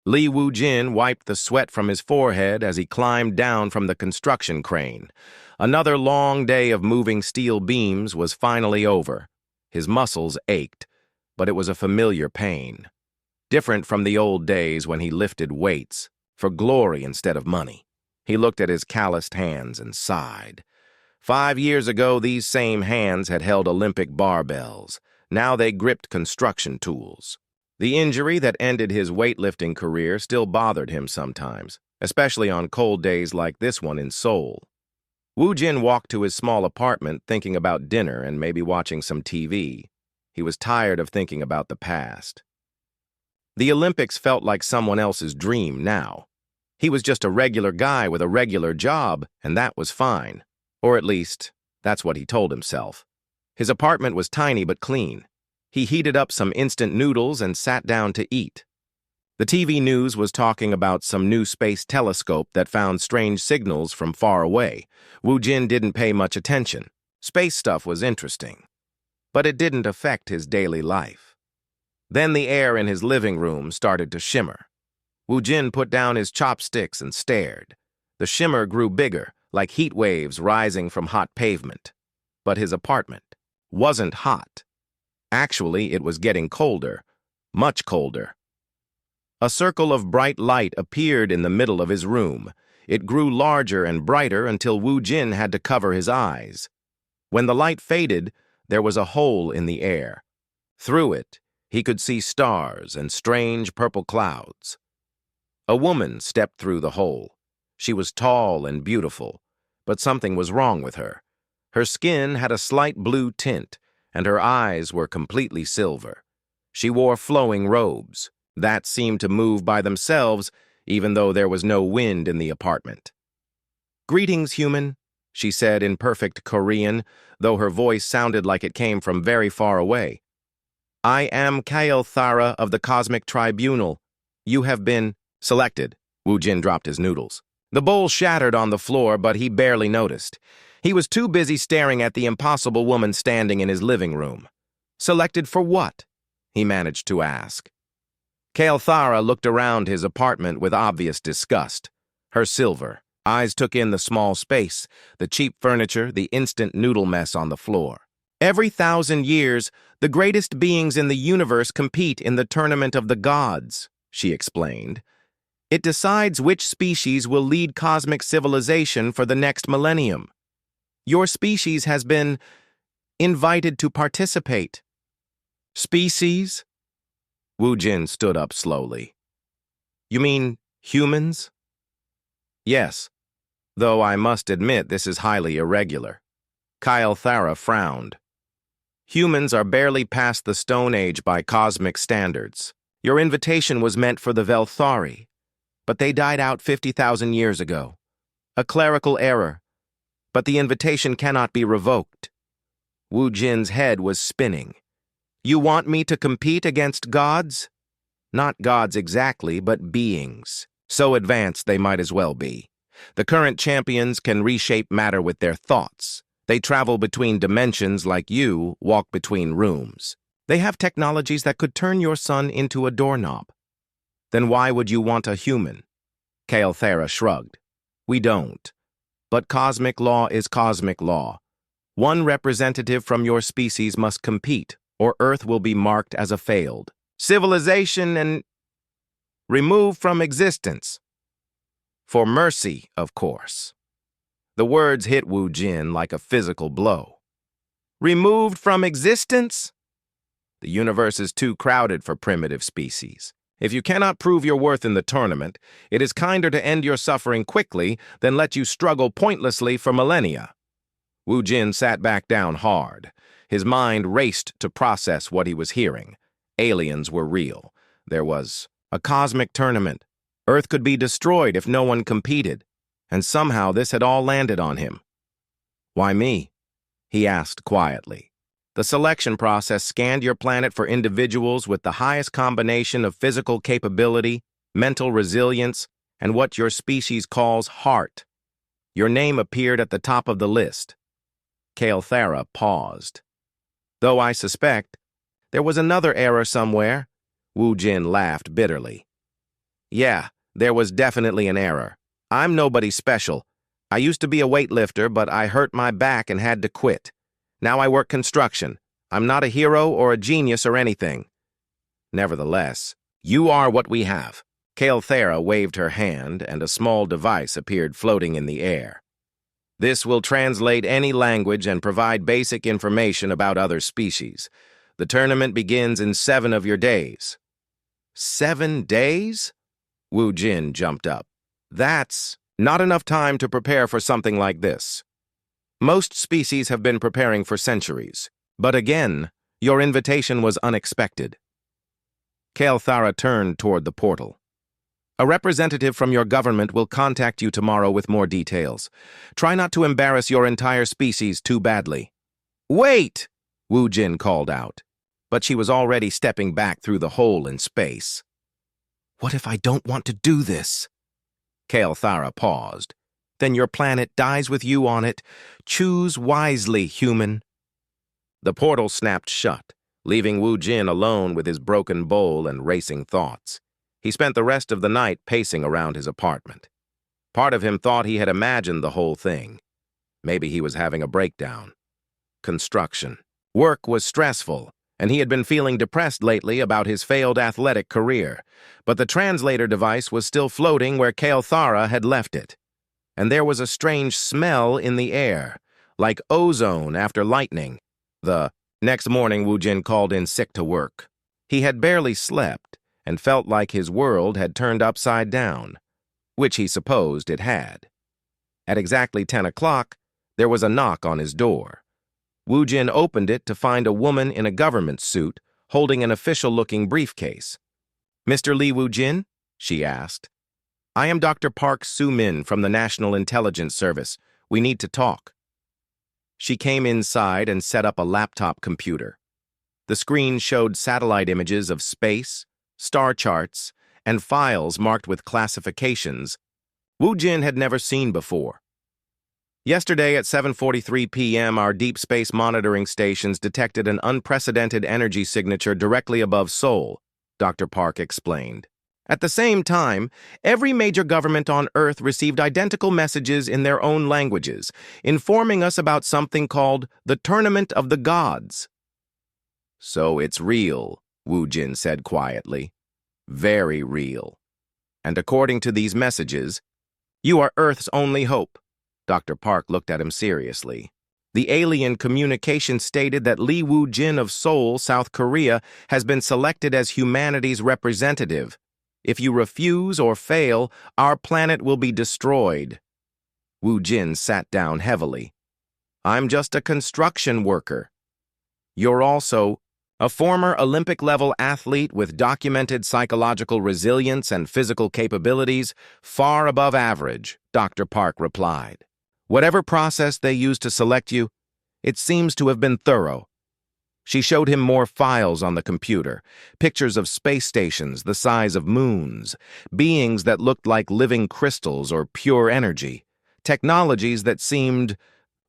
Li Wu-jin wiped the sweat from his forehead as he climbed down from the construction crane. Another long day of moving steel beams was finally over. His muscles ached, but it was a familiar pain. Different from the old days when he lifted weights, for glory instead of money. He looked at his calloused hands and sighed. 5 years ago, these same hands had held Olympic barbells. Now they gripped construction tools. The injury that ended his weightlifting career still bothered him sometimes, especially on cold days like this one in Seoul. Woo-jin walked to his small apartment thinking about dinner and maybe watching some TV. He was tired of thinking about the past. The Olympics felt like someone else's dream now. He was just a regular guy with a regular job, and that was fine. Or at least, that's what he told himself. His apartment was tiny but clean. He heated up some instant noodles and sat down to eat. The TV news was talking about some new space telescope that found strange signals from far away. Woo-jin didn't pay much attention. Space stuff was interesting, but it didn't affect his daily life. Then the air in his living room started to shimmer. Woo-jin put down his chopsticks and stared. The shimmer grew bigger, like heat waves rising from hot pavement. But his apartment wasn't hot. Actually, it was getting colder, much colder. A circle of bright light appeared in the middle of his room. It grew larger and brighter until Woo-jin had to cover his eyes. When the light faded, there was a hole in the air. Through it, he could see stars and strange purple clouds. A woman stepped through the hole. She was tall and beautiful, but something was wrong with her. Her skin had a slight blue tint, and her eyes were completely silver. She wore flowing robes that seemed to move by themselves, even though there was no wind in the apartment. "Greetings, human," she said in perfect Korean, though her voice sounded like it came from very far away. "I am Kael Thara of the Cosmic Tribunal. You have been selected." Woo-jin dropped his noodles. The bowl shattered on the floor, but he barely noticed. He was too busy staring at the impossible woman standing in his living room. "Selected for what?" he managed to ask. Kael Thara looked around his apartment with obvious disgust. Her silver eyes took in the small space, the cheap furniture, the instant noodle mess on the floor. "Every 1,000 years, the greatest beings in the universe compete in the tournament of the gods," she explained. "It decides which species will lead cosmic civilization for the next millennium. Your species has been invited to participate." "Species?" Woo-jin stood up slowly. "You mean humans?" "Yes, though I must admit this is highly irregular." Kael Thara frowned. "Humans are barely past the Stone Age by cosmic standards. Your invitation was meant for the Velthari, but they died out 50,000 years ago. A clerical error, but the invitation cannot be revoked." Woo-jin's head was spinning. "You want me to compete against gods?" "Not gods exactly, but beings. So advanced they might as well be. The current champions can reshape matter with their thoughts. They travel between dimensions like you walk between rooms. They have technologies that could turn your son into a doorknob." "Then why would you want a human?" Kael Thara shrugged. "We don't. But cosmic law is cosmic law. One representative from your species must compete, or Earth will be marked as a failed civilization and removed from existence. For mercy, of course." The words hit Woo-jin like a physical blow. "Removed from existence?" "The universe is too crowded for primitive species. If you cannot prove your worth in the tournament, it is kinder to end your suffering quickly than let you struggle pointlessly for millennia." Woo-jin sat back down hard. His mind raced to process what he was hearing. Aliens were real. There was a cosmic tournament. Earth could be destroyed if no one competed. And somehow this had all landed on him. "Why me?" he asked quietly. "The selection process scanned your planet for individuals with the highest combination of physical capability, mental resilience, and what your species calls heart. Your name appeared at the top of the list." Kael Thara paused. "Though I suspect there was another error somewhere." Woo-jin laughed bitterly. Yeah, there was definitely an error. I'm nobody special. I used to be a weightlifter, but I hurt my back and had to quit. Now I work construction. I'm not a hero or a genius or anything. Nevertheless, you are what we have. Kael'thera waved her hand, and a small device appeared floating in the air. This will translate any language and provide basic information about other species. The tournament begins in 7 of your days. 7 days? Wu Jin jumped up. That's not enough time to prepare for something like this. Most species have been preparing for centuries. But again, your invitation was unexpected. Kael'thera turned toward the portal. A representative from your government will contact you tomorrow with more details. Try not to embarrass your entire species too badly. Wait! Wu Jin called out, but she was already stepping back through the hole in space. What if I don't want to do this? Kael'thera paused. Then your planet dies with you on it. Choose wisely, human. The portal snapped shut, leaving Wu Jin alone with his broken bowl and racing thoughts. He spent the rest of the night pacing around his apartment. Part of him thought he had imagined the whole thing. Maybe he was having a breakdown. Construction. Work was stressful, and he had been feeling depressed lately about his failed athletic career. But the translator device was still floating where Kael'thera had left it. And there was a strange smell in the air, like ozone after lightning. The next morning, Wu Jin called in sick to work. He had barely slept and felt like his world had turned upside down, which he supposed it had. At exactly 10 o'clock, there was a knock on his door. Wu Jin opened it to find a woman in a government suit holding an official-looking briefcase. "Mr. Lee Wu Jin?" she asked. "I am Dr. Park Soo-min from the National Intelligence Service. We need to talk." She came inside and set up a laptop computer. The screen showed satellite images of space, star charts, and files marked with classifications Wu Jin had never seen before. Yesterday at 7:43 p.m., our deep space monitoring stations detected an unprecedented energy signature directly above Seoul, Dr. Park explained. At the same time, every major government on Earth received identical messages in their own languages, informing us about something called the Tournament of the Gods. So it's real, Wu Jin said quietly. Very real. And according to these messages, you are Earth's only hope. Dr. Park looked at him seriously. The alien communication stated that Lee Wu Jin of Seoul, South Korea, has been selected as humanity's representative. If you refuse or fail, our planet will be destroyed. Wu Jin sat down heavily. I'm just a construction worker. You're also a former Olympic-level athlete with documented psychological resilience and physical capabilities far above average, Dr. Park replied. Whatever process they used to select you, it seems to have been thorough. She showed him more files on the computer, pictures of space stations the size of moons, beings that looked like living crystals or pure energy, technologies that seemed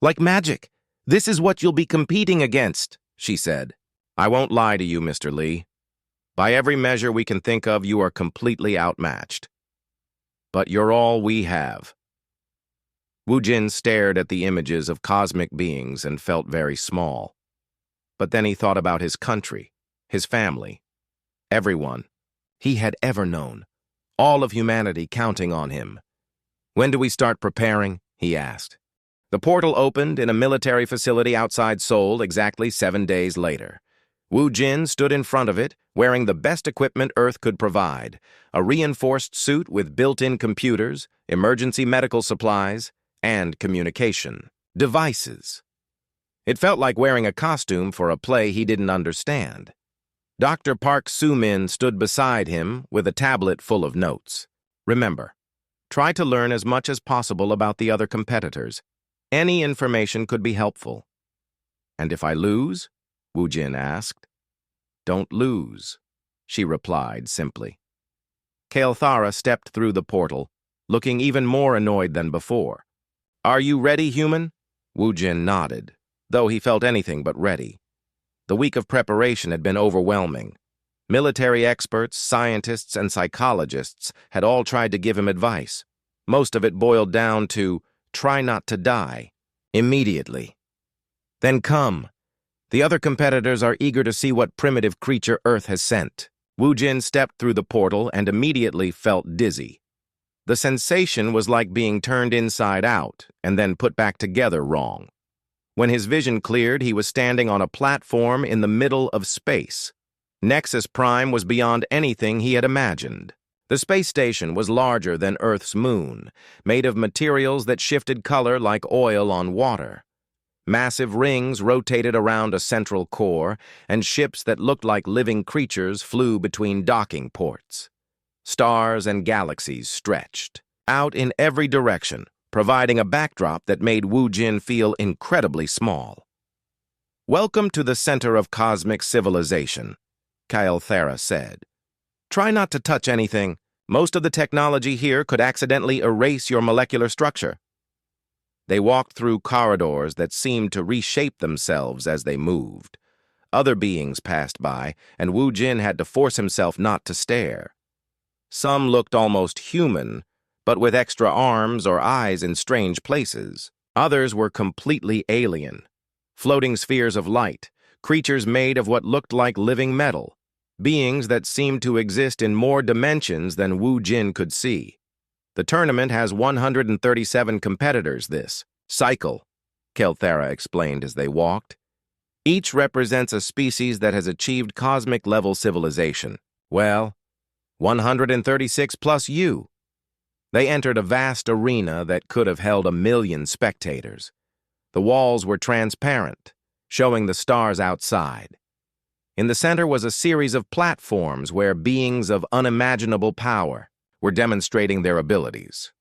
like magic. This is what you'll be competing against, she said. I won't lie to you, Mr. Lee. By every measure we can think of, you are completely outmatched. But you're all we have. Wu Jin stared at the images of cosmic beings and felt very small. But then he thought about his country, his family, everyone he had ever known, all of humanity counting on him. When do we start preparing? He asked. The portal opened in a military facility outside Seoul exactly 7 days later. Wu Jin stood in front of it, wearing the best equipment Earth could provide, a reinforced suit with built-in computers, emergency medical supplies, and communication devices. It felt like wearing a costume for a play he didn't understand. Dr. Park Soo-min stood beside him with a tablet full of notes. Remember, try to learn as much as possible about the other competitors. Any information could be helpful. And if I lose? Wu Jin asked. Don't lose, she replied simply. Kael'thera stepped through the portal, looking even more annoyed than before. Are you ready, human? Wu Jin nodded, though he felt anything but ready. The week of preparation had been overwhelming. Military experts, scientists, and psychologists had all tried to give him advice. Most of it boiled down to, try not to die. Immediately. Then come. The other competitors are eager to see what primitive creature Earth has sent. Wu Jin stepped through the portal and immediately felt dizzy. The sensation was like being turned inside out and then put back together wrong. When his vision cleared, he was standing on a platform in the middle of space. Nexus Prime was beyond anything he had imagined. The space station was larger than Earth's moon, made of materials that shifted color like oil on water. Massive rings rotated around a central core, and ships that looked like living creatures flew between docking ports. Stars and galaxies stretched out in every direction, providing a backdrop that made Wu Jin feel incredibly small. "Welcome to the center of cosmic civilization," Kyelthera said. "Try not to touch anything. Most of the technology here could accidentally erase your molecular structure." They walked through corridors that seemed to reshape themselves as they moved. Other beings passed by, and Wu Jin had to force himself not to stare. Some looked almost human, but with extra arms or eyes in strange places. Others were completely alien. Floating spheres of light, creatures made of what looked like living metal, beings that seemed to exist in more dimensions than Wu Jin could see. "The tournament has 137 competitors this cycle," Kyelthera explained as they walked. "Each represents a species that has achieved cosmic-level civilization. Well, 136 plus you." They entered a vast arena that could have held 1,000,000 spectators. The walls were transparent, showing the stars outside. In the center was a series of platforms where beings of unimaginable power were demonstrating their abilities.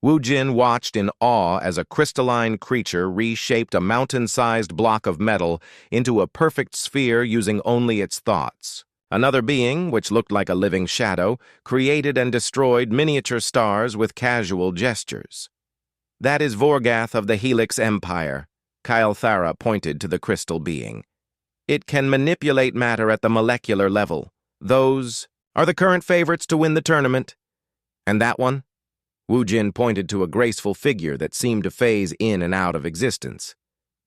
Wu Jin watched in awe as a crystalline creature reshaped a mountain-sized block of metal into a perfect sphere using only its thoughts. Another being, which looked like a living shadow, created and destroyed miniature stars with casual gestures. "That is Vorgath of the Helix Empire," Kyelthera pointed to the crystal being. "It can manipulate matter at the molecular level. Those are the current favorites to win the tournament." "And that one?" Wu Jin pointed to a graceful figure that seemed to phase in and out of existence.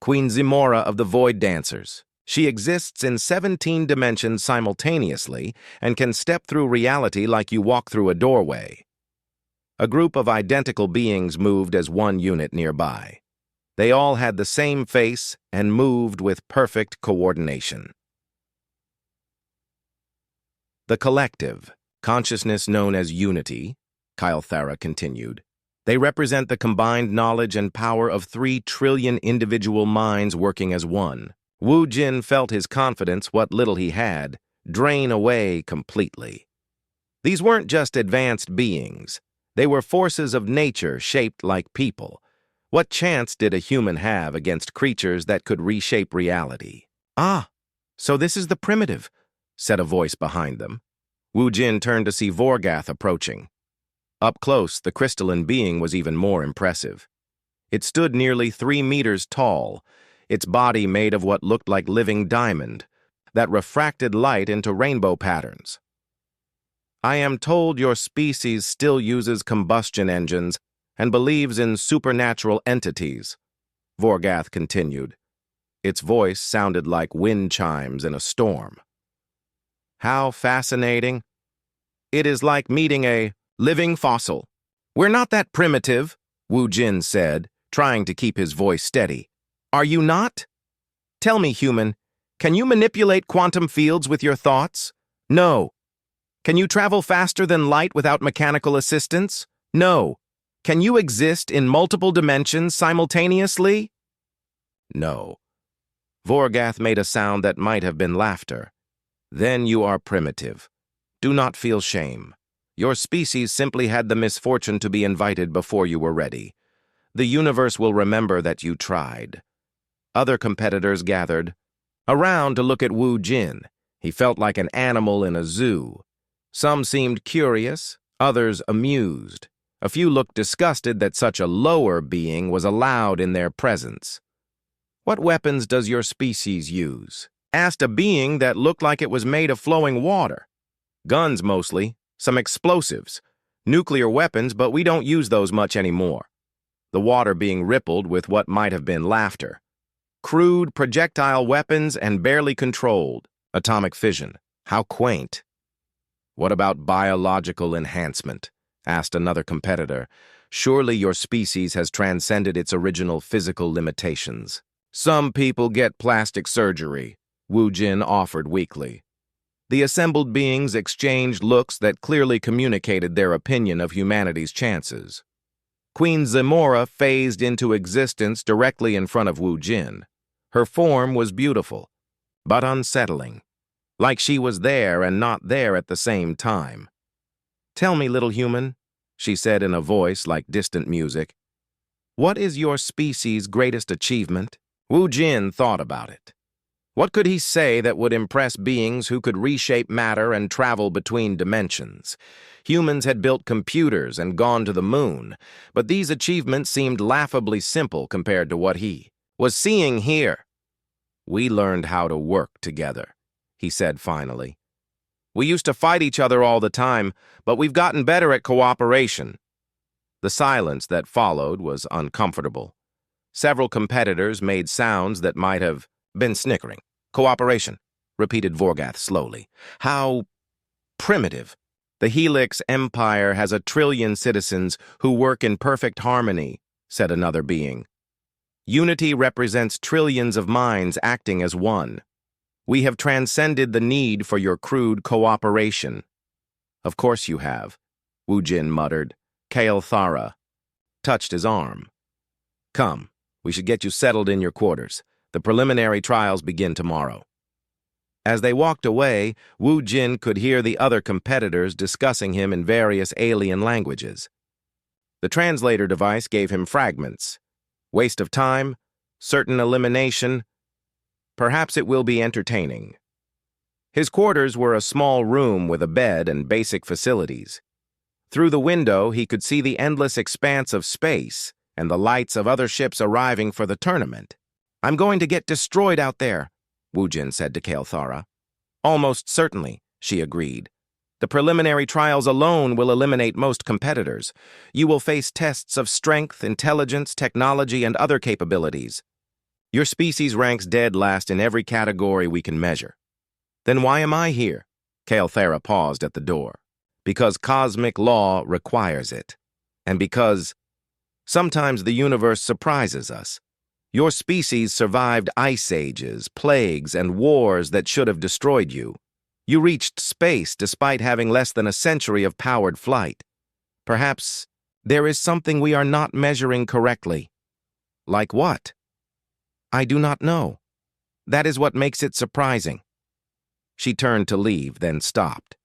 "Queen Zimora of the Void Dancers. She exists in 17 dimensions simultaneously and can step through reality like you walk through a doorway." A group of identical beings moved as one unit nearby. They all had the same face and moved with perfect coordination. "The collective, consciousness known as unity," Kyelthera continued. "They represent the combined knowledge and power of 3 trillion individual minds working as one." Wu Jin felt his confidence, what little he had, drain away completely. These weren't just advanced beings. They were forces of nature shaped like people. What chance did a human have against creatures that could reshape reality? "Ah, so this is the primitive," said a voice behind them. Wu Jin turned to see Vorgath approaching. Up close, the crystalline being was even more impressive. It stood nearly 3 meters tall, its body made of what looked like living diamond that refracted light into rainbow patterns. "I am told your species still uses combustion engines and believes in supernatural entities," Vorgath continued. Its voice sounded like wind chimes in a storm. "How fascinating. It is like meeting a living fossil." "We're not that primitive," Wu Jin said, trying to keep his voice steady. "Are you not? Tell me, human, can you manipulate quantum fields with your thoughts? No. Can you travel faster than light without mechanical assistance? No. Can you exist in multiple dimensions simultaneously? No. Vorgath made a sound that might have been laughter. Then you are primitive. Do not feel shame. Your species simply had the misfortune to be invited before you were ready. The universe will remember that you tried. Other competitors gathered around to look at Wu Jin. He felt like an animal in a zoo. Some seemed curious, others amused. A few looked disgusted that such a lower being was allowed in their presence. What weapons does your species use? Asked a being that looked like it was made of flowing water. Guns mostly, some explosives, nuclear weapons, but we don't use those much anymore. The water being rippled with what might have been laughter. Crude projectile weapons and barely controlled. Atomic fission. How quaint. What about biological enhancement? Asked another competitor. Surely your species has transcended its original physical limitations. Some people get plastic surgery, Wu Jin offered weakly. The assembled beings exchanged looks that clearly communicated their opinion of humanity's chances. Queen Zamora phased into existence directly in front of Wu Jin. Her form was beautiful, but unsettling, like she was there and not there at the same time. "Tell me, little human," she said in a voice like distant music, "what is your species' greatest achievement?" Wu Jin thought about it. What could he say that would impress beings who could reshape matter and travel between dimensions? Humans had built computers and gone to the moon, but these achievements seemed laughably simple compared to what he was seeing here. "We learned how to work together," he said finally. "We used to fight each other all the time, but we've gotten better at cooperation." The silence that followed was uncomfortable. Several competitors made sounds that might have been snickering. "Cooperation," repeated Vorgath slowly. "How primitive. The Helix Empire has 1 trillion citizens who work in perfect harmony," said another being. "Unity represents trillions of minds acting as one. We have transcended the need for your crude cooperation." "Of course you have," Wu Jin muttered. Kael Thara touched his arm. "Come, we should get you settled in your quarters. The preliminary trials begin tomorrow." As they walked away, Wu Jin could hear the other competitors discussing him in various alien languages. The translator device gave him fragments. Waste of time, certain elimination. Perhaps it will be entertaining. His quarters were a small room with a bed and basic facilities. Through the window, he could see the endless expanse of space and the lights of other ships arriving for the tournament. "I'm going to get destroyed out there," Wu Jin said to Kael Thara. "Almost certainly," she agreed. "The preliminary trials alone will eliminate most competitors. You will face tests of strength, intelligence, technology, and other capabilities. Your species ranks dead last in every category we can measure." "Then why am I here?" Kael Thara paused at the door. "Because cosmic law requires it. And because sometimes the universe surprises us. Your species survived ice ages, plagues, and wars that should have destroyed you. You reached space despite having less than a century of powered flight. Perhaps there is something we are not measuring correctly." "Like what?" "I do not know. That is what makes it surprising." She turned to leave, then stopped.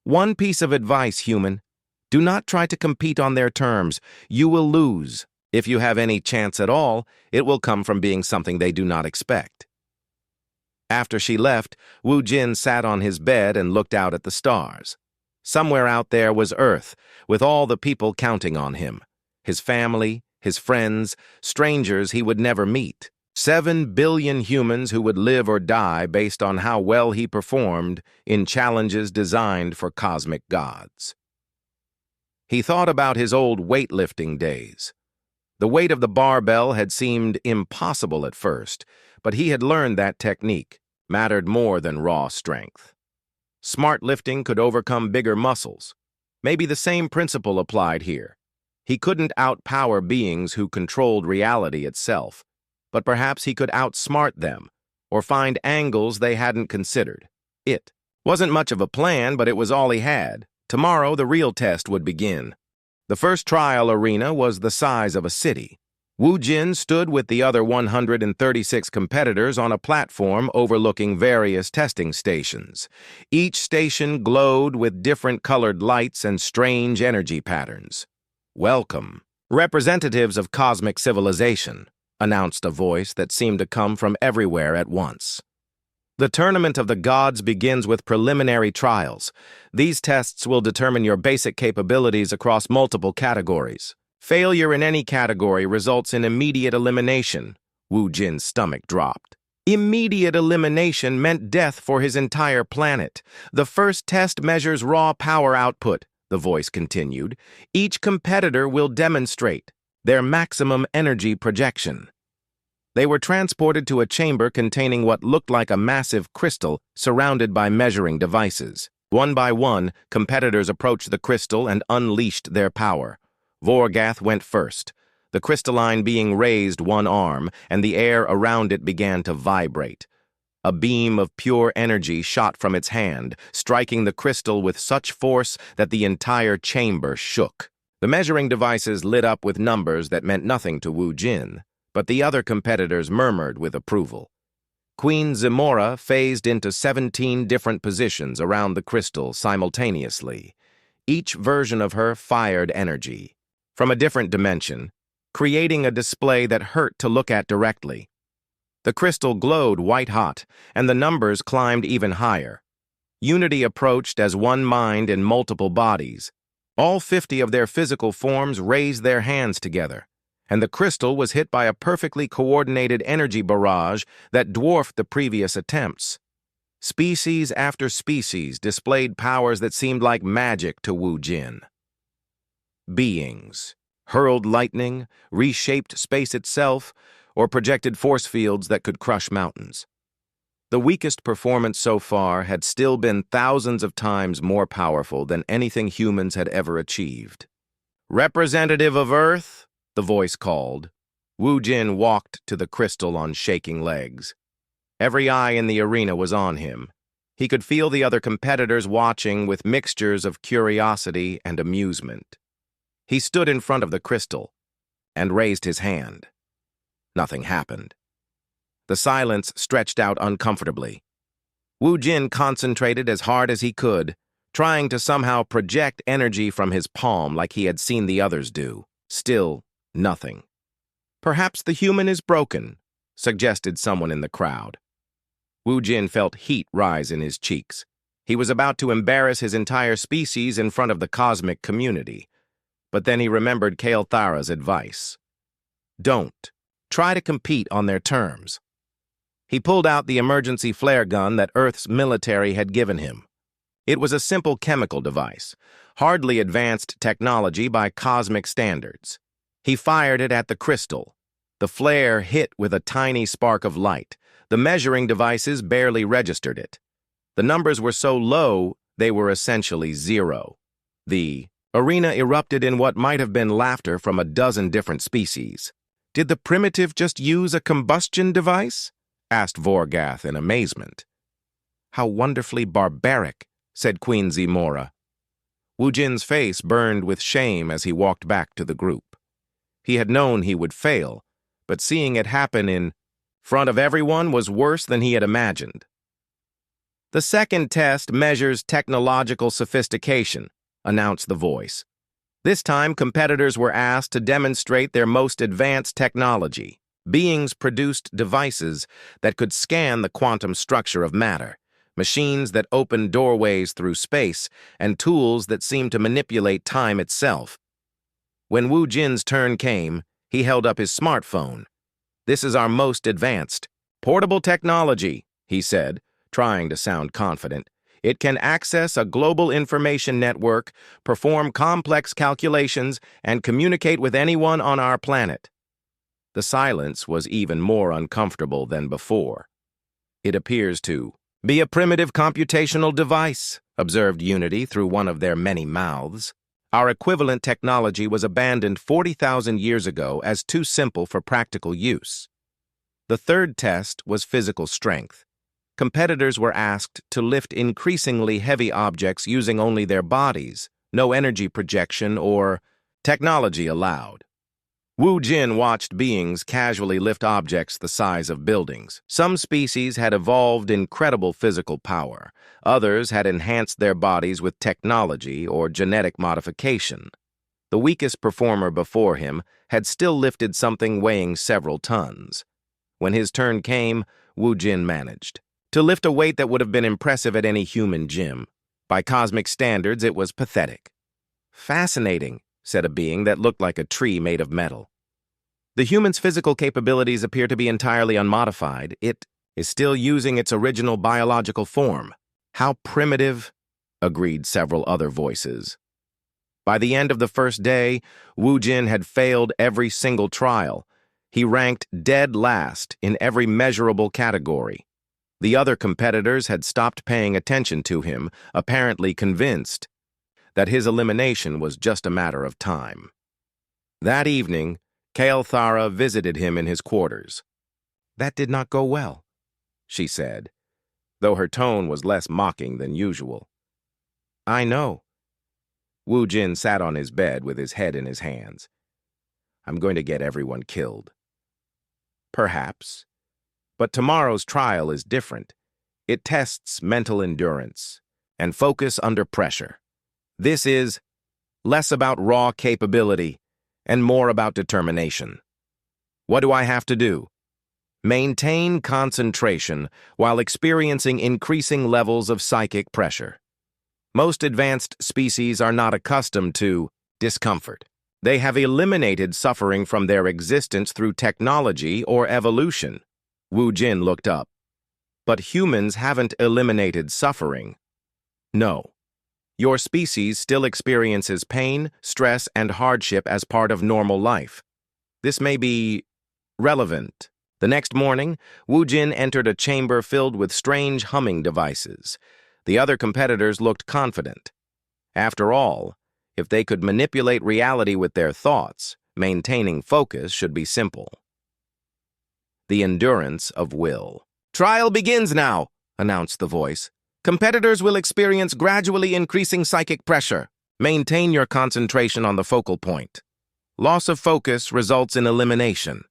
"One piece of advice, human. Do not try to compete on their terms. You will lose. If you have any chance at all, it will come from being something they do not expect." After she left, Wu Jin sat on his bed and looked out at the stars. Somewhere out there was Earth, with all the people counting on him. His family, his friends, strangers he would never meet. 7 billion humans who would live or die based on how well he performed in challenges designed for cosmic gods. He thought about his old weightlifting days. The weight of the barbell had seemed impossible at first, but he had learned that technique mattered more than raw strength. Smart lifting could overcome bigger muscles. Maybe the same principle applied here. He couldn't outpower beings who controlled reality itself, but perhaps he could outsmart them, or find angles they hadn't considered. It wasn't much of a plan, but it was all he had. Tomorrow, the real test would begin. The first trial arena was the size of a city. Wu Jin stood with the other 136 competitors on a platform overlooking various testing stations. Each station glowed with different colored lights and strange energy patterns. "Welcome, representatives of cosmic civilization," announced a voice that seemed to come from everywhere at once. "The Tournament of the Gods begins with preliminary trials. These tests will determine your basic capabilities across multiple categories. Failure in any category results in immediate elimination." Wu Jin's stomach dropped. Immediate elimination meant death for his entire planet. The first test measures raw power output, the voice continued. Each competitor will demonstrate their maximum energy projection. They were transported to a chamber containing what looked like a massive crystal surrounded by measuring devices. One by one, competitors approached the crystal and unleashed their power. Vorgath went first. The crystalline being raised one arm, and the air around it began to vibrate. A beam of pure energy shot from its hand, striking the crystal with such force that the entire chamber shook. The measuring devices lit up with numbers that meant nothing to Wu Jin, but the other competitors murmured with approval. Queen Zimora phased into 17 different positions around the crystal simultaneously. Each version of her fired energy from a different dimension, creating a display that hurt to look at directly. The crystal glowed white-hot, and the numbers climbed even higher. Unity approached as one mind in multiple bodies. All 50 of their physical forms raised their hands together, and the crystal was hit by a perfectly coordinated energy barrage that dwarfed the previous attempts. Species after species displayed powers that seemed like magic to Wu Jin. Beings hurled lightning, reshaped space itself, or projected force fields that could crush mountains. The weakest performance so far had still been thousands of times more powerful than anything humans had ever achieved. "Representative of Earth," the voice called. Wu Jin walked to the crystal on shaking legs. Every eye in the arena was on him. He could feel the other competitors watching with mixtures of curiosity and amusement. He stood in front of the crystal and raised his hand. Nothing happened. The silence stretched out uncomfortably. Wu Jin concentrated as hard as he could, trying to somehow project energy from his palm like he had seen the others do. Still, nothing. "Perhaps the human is broken," suggested someone in the crowd. Wu Jin felt heat rise in his cheeks. He was about to embarrass his entire species in front of the cosmic community. But then he remembered Kael'thara's advice. Don't. Try to compete on their terms. He pulled out the emergency flare gun that Earth's military had given him. It was a simple chemical device, hardly advanced technology by cosmic standards. He fired it at the crystal. The flare hit with a tiny spark of light. The measuring devices barely registered it. The numbers were so low, they were essentially zero. The arena erupted in what might have been laughter from a dozen different species. "Did the primitive just use a combustion device?" asked Vorgath in amazement. "How wonderfully barbaric," said Queen Zimora. Wu Jin's face burned with shame as he walked back to the group. He had known he would fail, but seeing it happen in front of everyone was worse than he had imagined. "The second test measures technological sophistication," announced the voice. This time, competitors were asked to demonstrate their most advanced technology. Beings produced devices that could scan the quantum structure of matter, machines that opened doorways through space, and tools that seemed to manipulate time itself. When Wu Jin's turn came, he held up his smartphone. "This is our most advanced portable technology," he said, trying to sound confident. "It can access a global information network, perform complex calculations, and communicate with anyone on our planet." The silence was even more uncomfortable than before. "It appears to be a primitive computational device," observed Unity through one of their many mouths. "Our equivalent technology was abandoned 40,000 years ago as too simple for practical use." The third test was physical strength. Competitors were asked to lift increasingly heavy objects using only their bodies, no energy projection or technology allowed. Wu Jin watched beings casually lift objects the size of buildings. Some species had evolved incredible physical power. Others had enhanced their bodies with technology or genetic modification. The weakest performer before him had still lifted something weighing several tons. When his turn came, Wu Jin managed to lift a weight that would have been impressive at any human gym. By cosmic standards, it was pathetic. "Fascinating," said a being that looked like a tree made of metal. "The human's physical capabilities appear to be entirely unmodified. It is still using its original biological form. How primitive, agreed several other voices. By the end of the first day, Wu Jin had failed every single trial. He ranked dead last in every measurable category. The other competitors had stopped paying attention to him, apparently convinced that his elimination was just a matter of time. That evening, Kael'thara visited him in his quarters. "That did not go well," she said, though her tone was less mocking than usual. "I know." Wu Jin sat on his bed with his head in his hands. "I'm going to get everyone killed." "Perhaps. But tomorrow's trial is different. It tests mental endurance and focus under pressure. This is less about raw capability and more about determination. What do I have to do? Maintain concentration while experiencing increasing levels of psychic pressure. Most advanced species are not accustomed to discomfort. They have eliminated suffering from their existence through technology or evolution." Wu Jin looked up. "But humans haven't eliminated suffering." "No. Your species still experiences pain, stress, and hardship as part of normal life. This may be relevant." The next morning, Wu Jin entered a chamber filled with strange humming devices. The other competitors looked confident. After all, if they could manipulate reality with their thoughts, maintaining focus should be simple. The endurance of will. "Trial begins now," announced the voice. "Competitors will experience gradually increasing psychic pressure. Maintain your concentration on the focal point. Loss of focus results in elimination."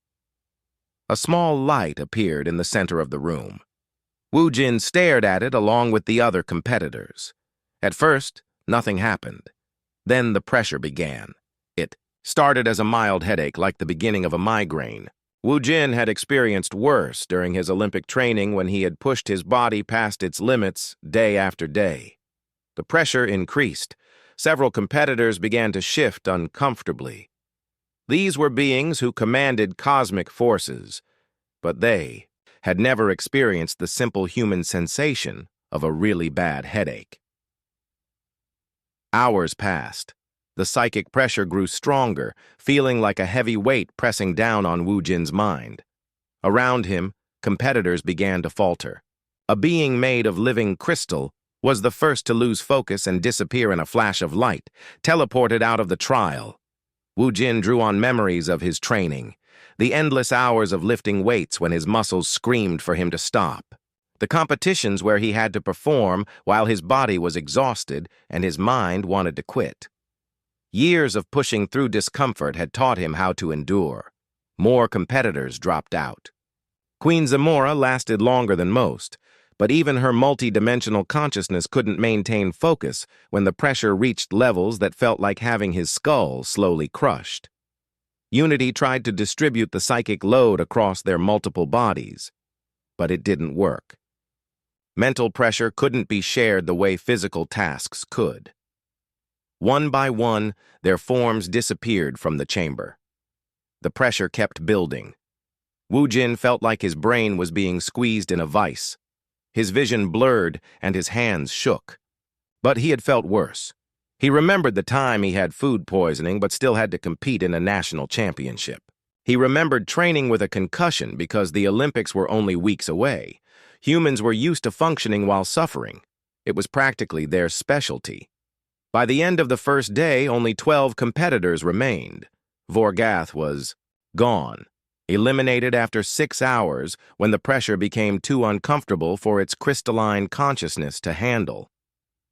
A small light appeared in the center of the room. Wu Jin stared at it along with the other competitors. At first, nothing happened. Then the pressure began. It started as a mild headache like the beginning of a migraine. Wu Jin had experienced worse during his Olympic training when he had pushed his body past its limits day after day. The pressure increased. Several competitors began to shift uncomfortably. These were beings who commanded cosmic forces, but they had never experienced the simple human sensation of a really bad headache. Hours passed. The psychic pressure grew stronger, feeling like a heavy weight pressing down on Wu Jin's mind. Around him, competitors began to falter. A being made of living crystal was the first to lose focus and disappear in a flash of light, teleported out of the trial. Wu Jin drew on memories of his training, the endless hours of lifting weights when his muscles screamed for him to stop, the competitions where he had to perform while his body was exhausted and his mind wanted to quit. Years of pushing through discomfort had taught him how to endure. More competitors dropped out. Queen Zamora lasted longer than most, but even her multi-dimensional consciousness couldn't maintain focus when the pressure reached levels that felt like having his skull slowly crushed. Unity tried to distribute the psychic load across their multiple bodies, but it didn't work. Mental pressure couldn't be shared the way physical tasks could. One by one, their forms disappeared from the chamber. The pressure kept building. Wu Jin felt like his brain was being squeezed in a vice. His vision blurred and his hands shook. But he had felt worse. He remembered the time he had food poisoning but still had to compete in a national championship. He remembered training with a concussion because the Olympics were only weeks away. Humans were used to functioning while suffering. It was practically their specialty. By the end of the first day, only 12 competitors remained. Vorgath was gone, eliminated after 6 hours when the pressure became too uncomfortable for its crystalline consciousness to handle.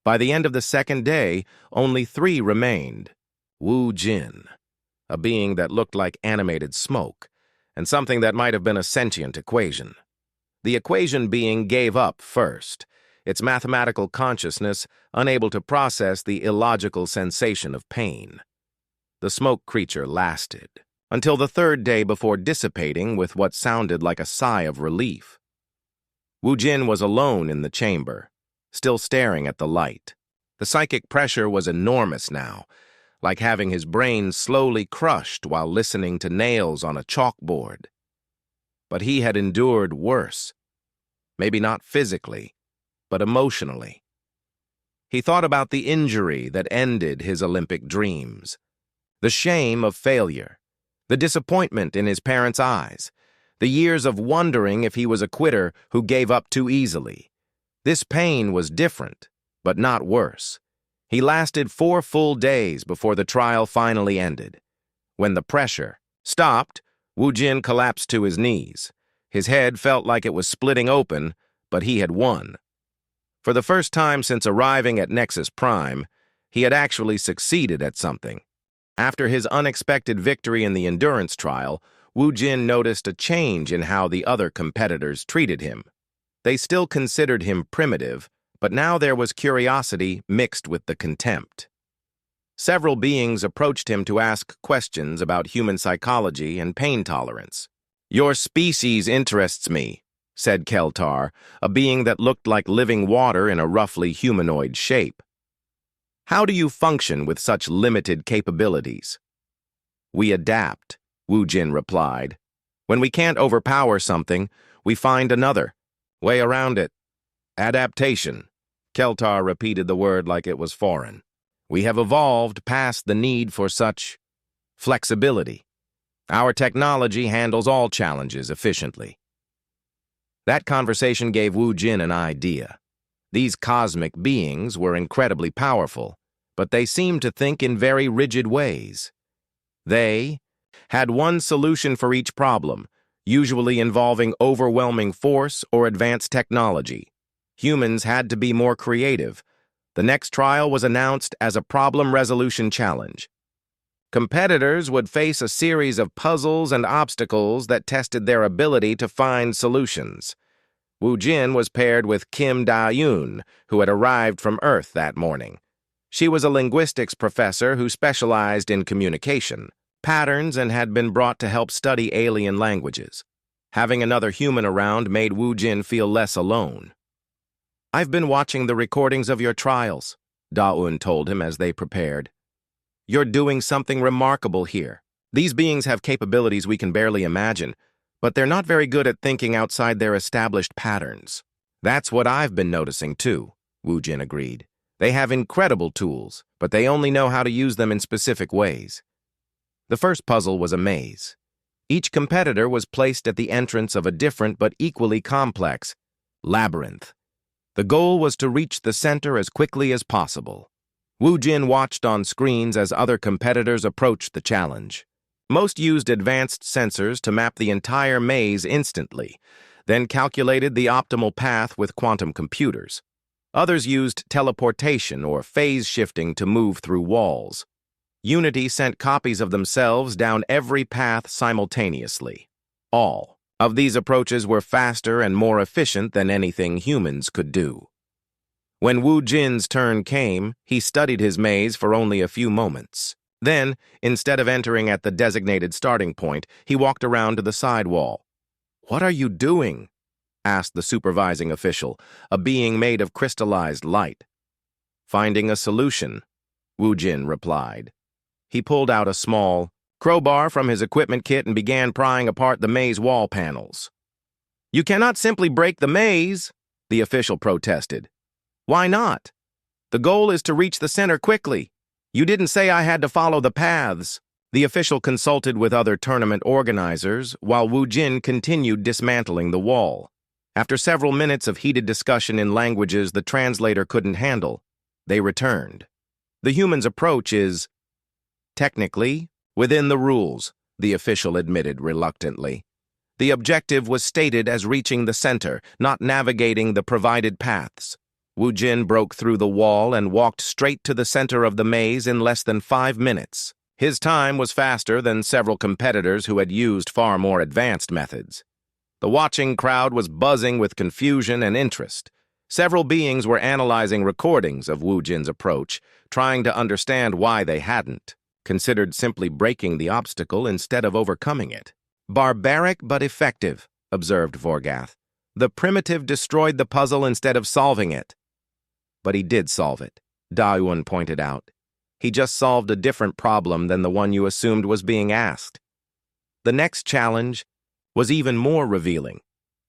By the end of the second day, only 3 remained. Wu Jin, a being that looked like animated smoke, and something that might have been a sentient equation. The equation being gave up first, its mathematical consciousness unable to process the illogical sensation of pain. The smoke creature lasted until the third day before dissipating with what sounded like a sigh of relief. Wu Jin was alone in the chamber, still staring at the light. The psychic pressure was enormous now, like having his brain slowly crushed while listening to nails on a chalkboard. But he had endured worse. maybe not physically, but emotionally. He thought about the injury that ended his Olympic dreams, the shame of failure, the disappointment in his parents' eyes, the years of wondering if he was a quitter who gave up too easily. This pain was different, but not worse. He lasted 4 full days before the trial finally ended. When the pressure stopped, Wu Jin collapsed to his knees. His head felt like it was splitting open, but he had won. For the first time since arriving at Nexus Prime, he had actually succeeded at something. After his unexpected victory in the endurance trial, Wu Jin noticed a change in how the other competitors treated him. They still considered him primitive, but now there was curiosity mixed with the contempt. Several beings approached him to ask questions about human psychology and pain tolerance. "Your species interests me," said Keltar, a being that looked like living water in a roughly humanoid shape. "How do you function with such limited capabilities?" "We adapt," Wu Jin replied. "When we can't overpower something, we find another way around it." "Adaptation." Keltar repeated the word like it was foreign. "We have evolved past the need for such flexibility. Our technology handles all challenges efficiently." That conversation gave Wu Jin an idea. These cosmic beings were incredibly powerful, but they seemed to think in very rigid ways. They had one solution for each problem, usually involving overwhelming force or advanced technology. Humans had to be more creative. The next trial was announced as a problem resolution challenge. Competitors would face a series of puzzles and obstacles that tested their ability to find solutions. Wu Jin was paired with Kim Da-yoon, who had arrived from Earth that morning. She was a linguistics professor who specialized in communication patterns and had been brought to help study alien languages. Having another human around made Wu Jin feel less alone. "I've been watching the recordings of your trials," Da-eun told him as they prepared. "You're doing something remarkable here. These beings have capabilities we can barely imagine, but they're not very good at thinking outside their established patterns." "That's what I've been noticing too," Wu Jin agreed. "They have incredible tools, but they only know how to use them in specific ways." The first puzzle was a maze. Each competitor was placed at the entrance of a different but equally complex labyrinth. The goal was to reach the center as quickly as possible. Wu Jin watched on screens as other competitors approached the challenge. Most used advanced sensors to map the entire maze instantly, then calculated the optimal path with quantum computers. Others used teleportation or phase shifting to move through walls. Unity sent copies of themselves down every path simultaneously. All of these approaches were faster and more efficient than anything humans could do. When Wu Jin's turn came, he studied his maze for only a few moments. Then, instead of entering at the designated starting point, he walked around to the side wall. "What are you doing?" asked the supervising official, a being made of crystallized light. "Finding a solution," Wu Jin replied. He pulled out a small crowbar from his equipment kit and began prying apart the maze wall panels. "You cannot simply break the maze," the official protested. "Why not? The goal is to reach the center quickly. You didn't say I had to follow the paths." The official consulted with other tournament organizers while Wu Jin continued dismantling the wall. After several minutes of heated discussion in languages the translator couldn't handle, they returned. "The human's approach is technically within the rules," the official admitted reluctantly. "The objective was stated as reaching the center, not navigating the provided paths." Wu Jin broke through the wall and walked straight to the center of the maze in less than 5 minutes. His time was faster than several competitors who had used far more advanced methods. The watching crowd was buzzing with confusion and interest. Several beings were analyzing recordings of Wu Jin's approach, trying to understand why they hadn't considered simply breaking the obstacle instead of overcoming it. "Barbaric but effective," observed Vorgath. "The primitive destroyed the puzzle instead of solving it." "But he did solve it," Da-eun pointed out. "He just solved a different problem than the one you assumed was being asked." The next challenge was even more revealing.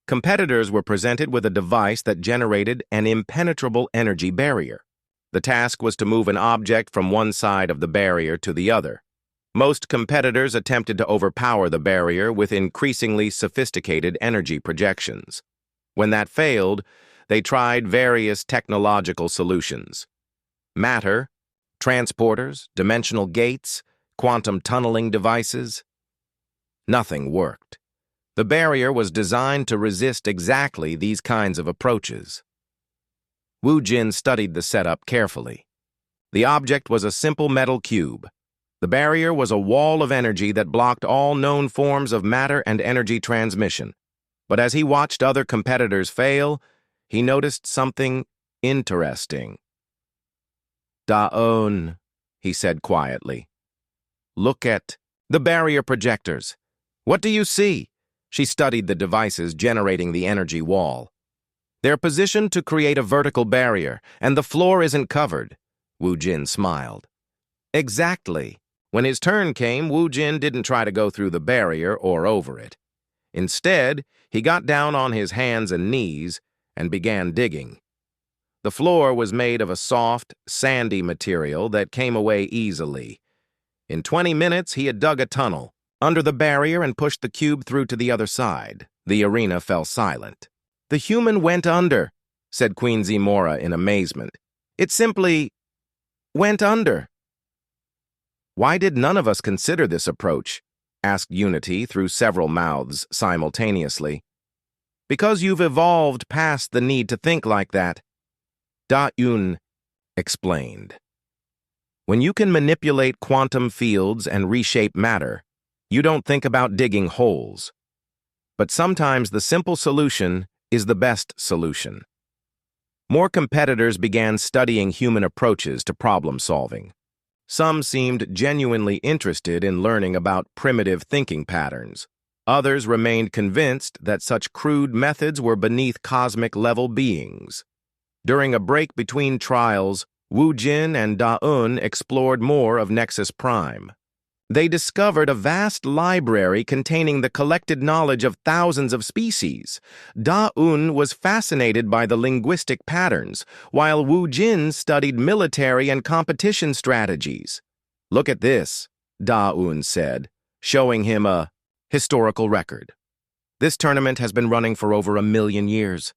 Competitors were presented with a device that generated an impenetrable energy barrier. The task was to move an object from one side of the barrier to the other. Most competitors attempted to overpower the barrier with increasingly sophisticated energy projections. When that failed, they tried various technological solutions. Matter, transporters, dimensional gates, quantum tunneling devices. Nothing worked. The barrier was designed to resist exactly these kinds of approaches. Wu Jin studied the setup carefully. The object was a simple metal cube. The barrier was a wall of energy that blocked all known forms of matter and energy transmission. But as he watched other competitors fail, he noticed something interesting. "Daon," he said quietly. "Look at the barrier projectors. What do you see?" She studied the devices generating the energy wall. "They're positioned to create a vertical barrier, and the floor isn't covered." Wu Jin smiled. "Exactly." When his turn came, Wu Jin didn't try to go through the barrier or over it. Instead, he got down on his hands and knees and began digging. The floor was made of a soft, sandy material that came away easily. In 20 minutes, he had dug a tunnel under the barrier and pushed the cube through to the other side. The arena fell silent. "The human went under," said Queen Zimora in amazement. "It simply went under." "Why did none of us consider this approach?" asked Unity through several mouths simultaneously. "Because you've evolved past the need to think like that," Da-Yun explained. "When you can manipulate quantum fields and reshape matter, you don't think about digging holes. But sometimes the simple solution is the best solution." More competitors began studying human approaches to problem solving. Some seemed genuinely interested in learning about primitive thinking patterns. Others remained convinced that such crude methods were beneath cosmic-level beings. During a break between trials, Wu Jin and Da-Un explored more of Nexus Prime. They discovered a vast library containing the collected knowledge of thousands of species. Da-Un was fascinated by the linguistic patterns, while Wu Jin studied military and competition strategies. "Look at this," Da-Un said, showing him a historical record. "This tournament has been running for over 1,000,000 years.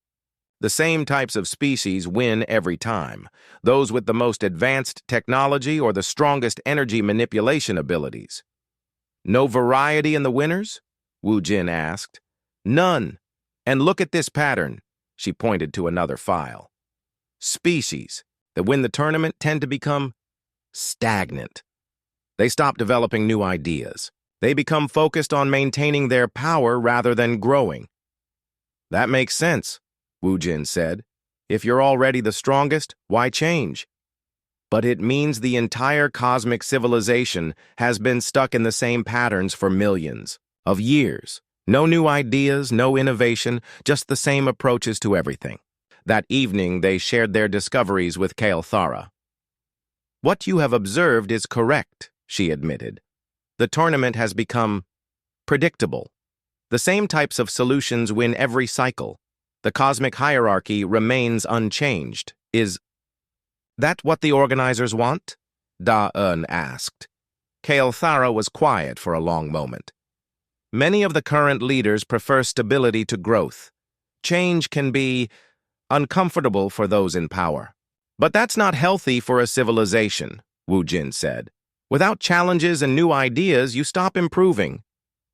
The same types of species win every time, those with the most advanced technology or the strongest energy manipulation abilities." "No variety in the winners?" Wu Jin asked. "None. And look at this pattern." She pointed to another file. "Species that win the tournament tend to become stagnant. They stop developing new ideas. They become focused on maintaining their power rather than growing." "That makes sense," Wu Jin said. "If you're already the strongest, why change?" "But it means the entire cosmic civilization has been stuck in the same patterns for millions of years. No new ideas, no innovation, just the same approaches to everything." That evening, they shared their discoveries with Kael'thara. "What you have observed is correct," she admitted. "The tournament has become predictable. The same types of solutions win every cycle. The cosmic hierarchy remains unchanged. Is that what the organizers want?" Da-Un asked. Kael'thara was quiet for a long moment. "Many of the current leaders prefer stability to growth. Change can be uncomfortable for those in power. But that's not healthy for a civilization," Wu Jin said. "Without challenges and new ideas, you stop improving.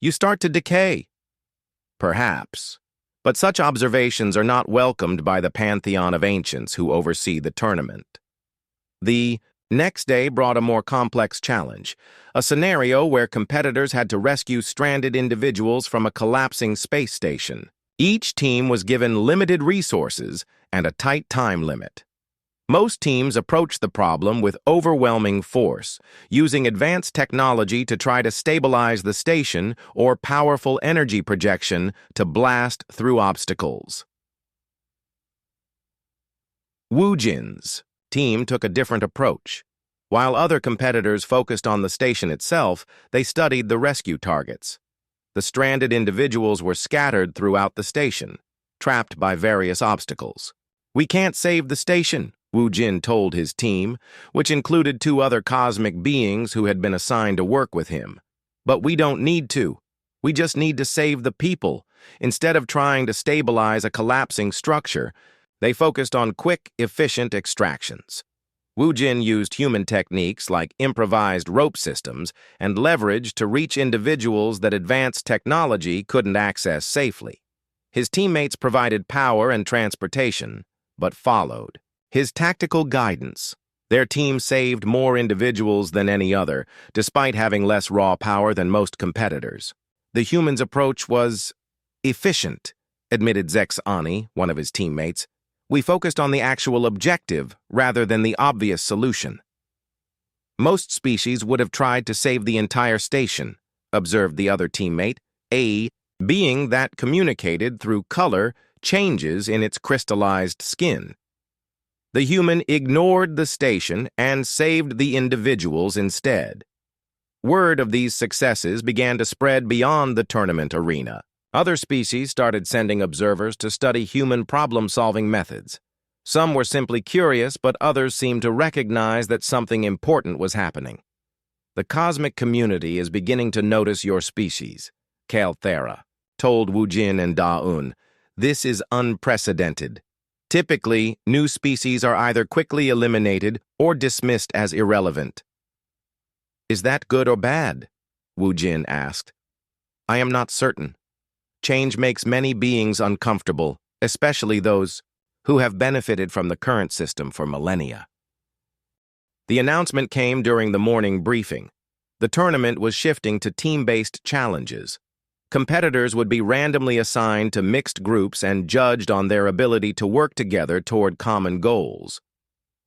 You start to decay." "Perhaps. But such observations are not welcomed by the pantheon of ancients who oversee the tournament." The next day brought a more complex challenge, a scenario where competitors had to rescue stranded individuals from a collapsing space station. Each team was given limited resources and a tight time limit. Most teams approached the problem with overwhelming force, using advanced technology to try to stabilize the station or powerful energy projection to blast through obstacles. Wu Jin's team took a different approach. While other competitors focused on the station itself, they studied the rescue targets. The stranded individuals were scattered throughout the station. trapped by various obstacles. "We can't save the station," Wu Jin told his team, which included two other cosmic beings who had been assigned to work with him. "But we don't need to. We just need to save the people." Instead of trying to stabilize a collapsing structure, they focused on quick, efficient extractions. Wu Jin used human techniques like improvised rope systems and leverage to reach individuals that advanced technology couldn't access safely. His teammates provided power and transportation, but followed his tactical guidance. Their team saved more individuals than any other, despite having less raw power than most competitors. The humans' approach was efficient, admitted Zex Ani, one of his teammates. "We focused on the actual objective rather than the obvious solution." "Most species would have tried to save the entire station," observed the other teammate, a being that communicated through color changes in its crystallized skin. The human ignored the station and saved the individuals instead. Word of these successes began to spread beyond the tournament arena. Other species started sending observers to study human problem-solving methods. Some were simply curious, but others seemed to recognize that something important was happening. "The cosmic community is beginning to notice your species," Kalthera told Wu Jin and Da-Un. "This is unprecedented. Typically, new species are either quickly eliminated or dismissed as irrelevant." "Is that good or bad?" Wu Jin asked. "I am not certain. Change makes many beings uncomfortable, especially those who have benefited from the current system for millennia." The announcement came during the morning briefing. The tournament was shifting to team-based challenges. Competitors would be randomly assigned to mixed groups and judged on their ability to work together toward common goals.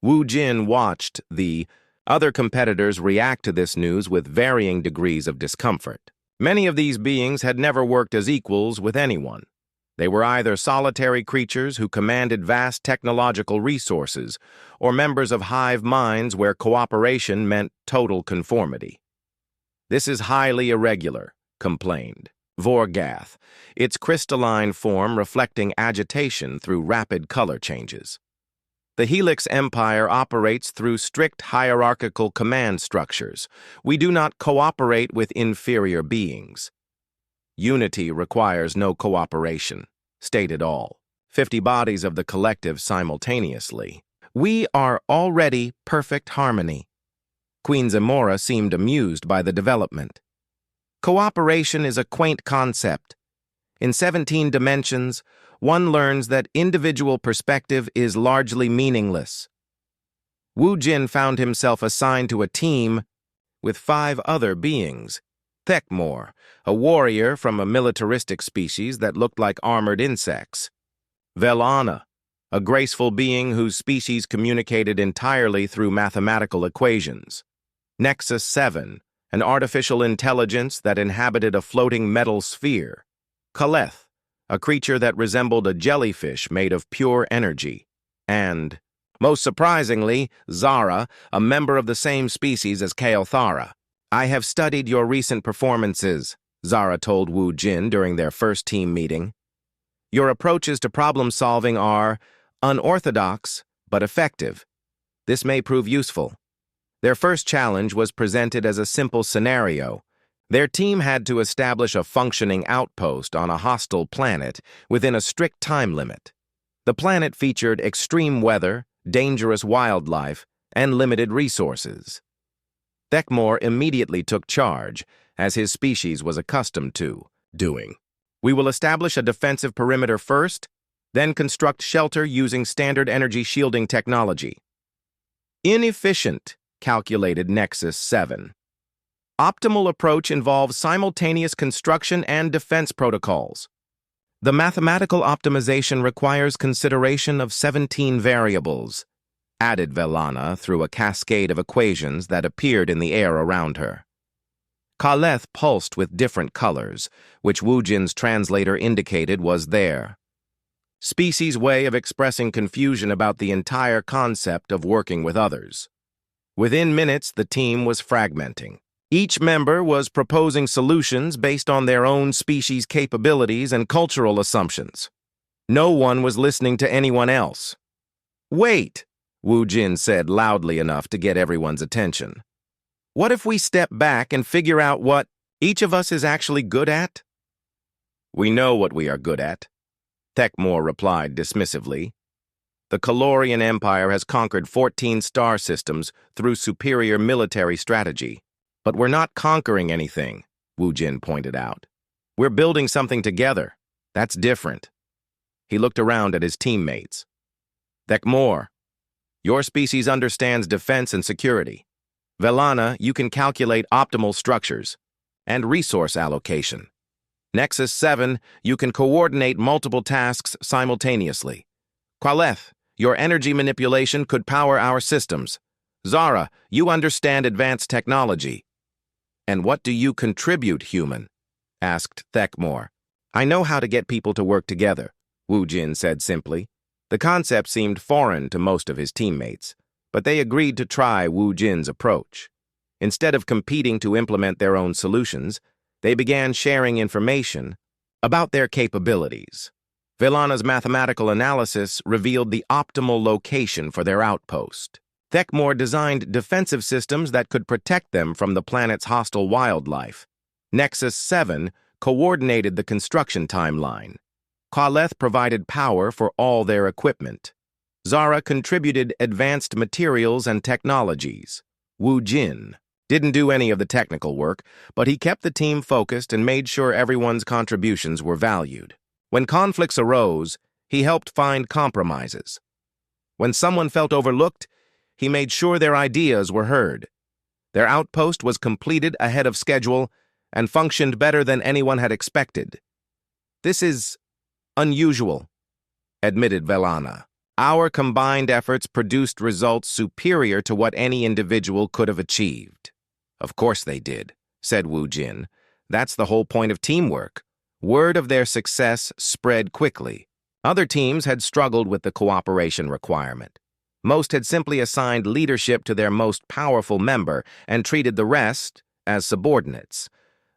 Wu Jin watched the other competitors react to this news with varying degrees of discomfort. Many of these beings had never worked as equals with anyone. They were either solitary creatures who commanded vast technological resources, or members of hive minds where cooperation meant total conformity. "This is highly irregular," complained Vorgath, its crystalline form reflecting agitation through rapid color changes. "The Helix Empire operates through strict hierarchical command structures. We do not cooperate with inferior beings." "Unity requires no cooperation," stated all 50 bodies of the collective simultaneously. "We are already perfect harmony." Queen Zamora seemed amused by the development. "Cooperation is a quaint concept. In 17 dimensions, one learns that individual perspective is largely meaningless." Wu Jin found himself assigned to a team with 5 other beings. Thekmor, a warrior from a militaristic species that looked like armored insects. Velana, a graceful being whose species communicated entirely through mathematical equations. Nexus 7, an artificial intelligence that inhabited a floating metal sphere. Kaleth, a creature that resembled a jellyfish made of pure energy. And, most surprisingly, Zara, a member of the same species as Kalthara. "I have studied your recent performances," Zara told Wu Jin during their first team meeting. "Your approaches to problem-solving are unorthodox, but effective. This may prove useful." Their first challenge was presented as a simple scenario. Their team had to establish a functioning outpost on a hostile planet within a strict time limit. The planet featured extreme weather, dangerous wildlife, and limited resources. Thekmor immediately took charge, as his species was accustomed to doing. "We will establish a defensive perimeter first, then construct shelter using standard energy shielding technology." "Inefficient," calculated Nexus 7. "Optimal approach involves simultaneous construction and defense protocols. The mathematical optimization requires consideration of 17 variables," added Velana through a cascade of equations that appeared in the air around her. Kaleth pulsed with different colors, which Wu Jin's translator indicated was their species' way of expressing confusion about the entire concept of working with others. Within minutes, the team was fragmenting. Each member was proposing solutions based on their own species' capabilities and cultural assumptions. No one was listening to anyone else. "Wait," Wu Jin said loudly enough to get everyone's attention. "What if we step back and figure out what each of us is actually good at?" "We know what we are good at," Thekmore replied dismissively. "The Calorian Empire has conquered 14 star systems through superior military strategy. But we're not conquering anything," Wu Jin pointed out. "We're building something together. That's different." He looked around at his teammates. "Thekmore, your species understands defense and security. Velana, you can calculate optimal structures and resource allocation. Nexus 7, you can coordinate multiple tasks simultaneously. Qualeth, your energy manipulation could power our systems. Zara, you understand advanced technology." "And what do you contribute, human?" asked Thekmore. "I know how to get people to work together," Wu Jin said simply. The concept seemed foreign to most of his teammates, but they agreed to try Wu Jin's approach. Instead of competing to implement their own solutions, they began sharing information about their capabilities. Velana's mathematical analysis revealed the optimal location for their outpost. Thekmore designed defensive systems that could protect them from the planet's hostile wildlife. Nexus 7 coordinated the construction timeline. Qualeth provided power for all their equipment. Zara contributed advanced materials and technologies. Wu Jin didn't do any of the technical work, but he kept the team focused and made sure everyone's contributions were valued. When conflicts arose, he helped find compromises. When someone felt overlooked, he made sure their ideas were heard. Their outpost was completed ahead of schedule and functioned better than anyone had expected. "This is unusual," admitted Velana. "Our combined efforts produced results superior to what any individual could have achieved." "Of course they did," said Wu Jin. "That's the whole point of teamwork." Word of their success spread quickly. Other teams had struggled with the cooperation requirement. Most had simply assigned leadership to their most powerful member and treated the rest as subordinates.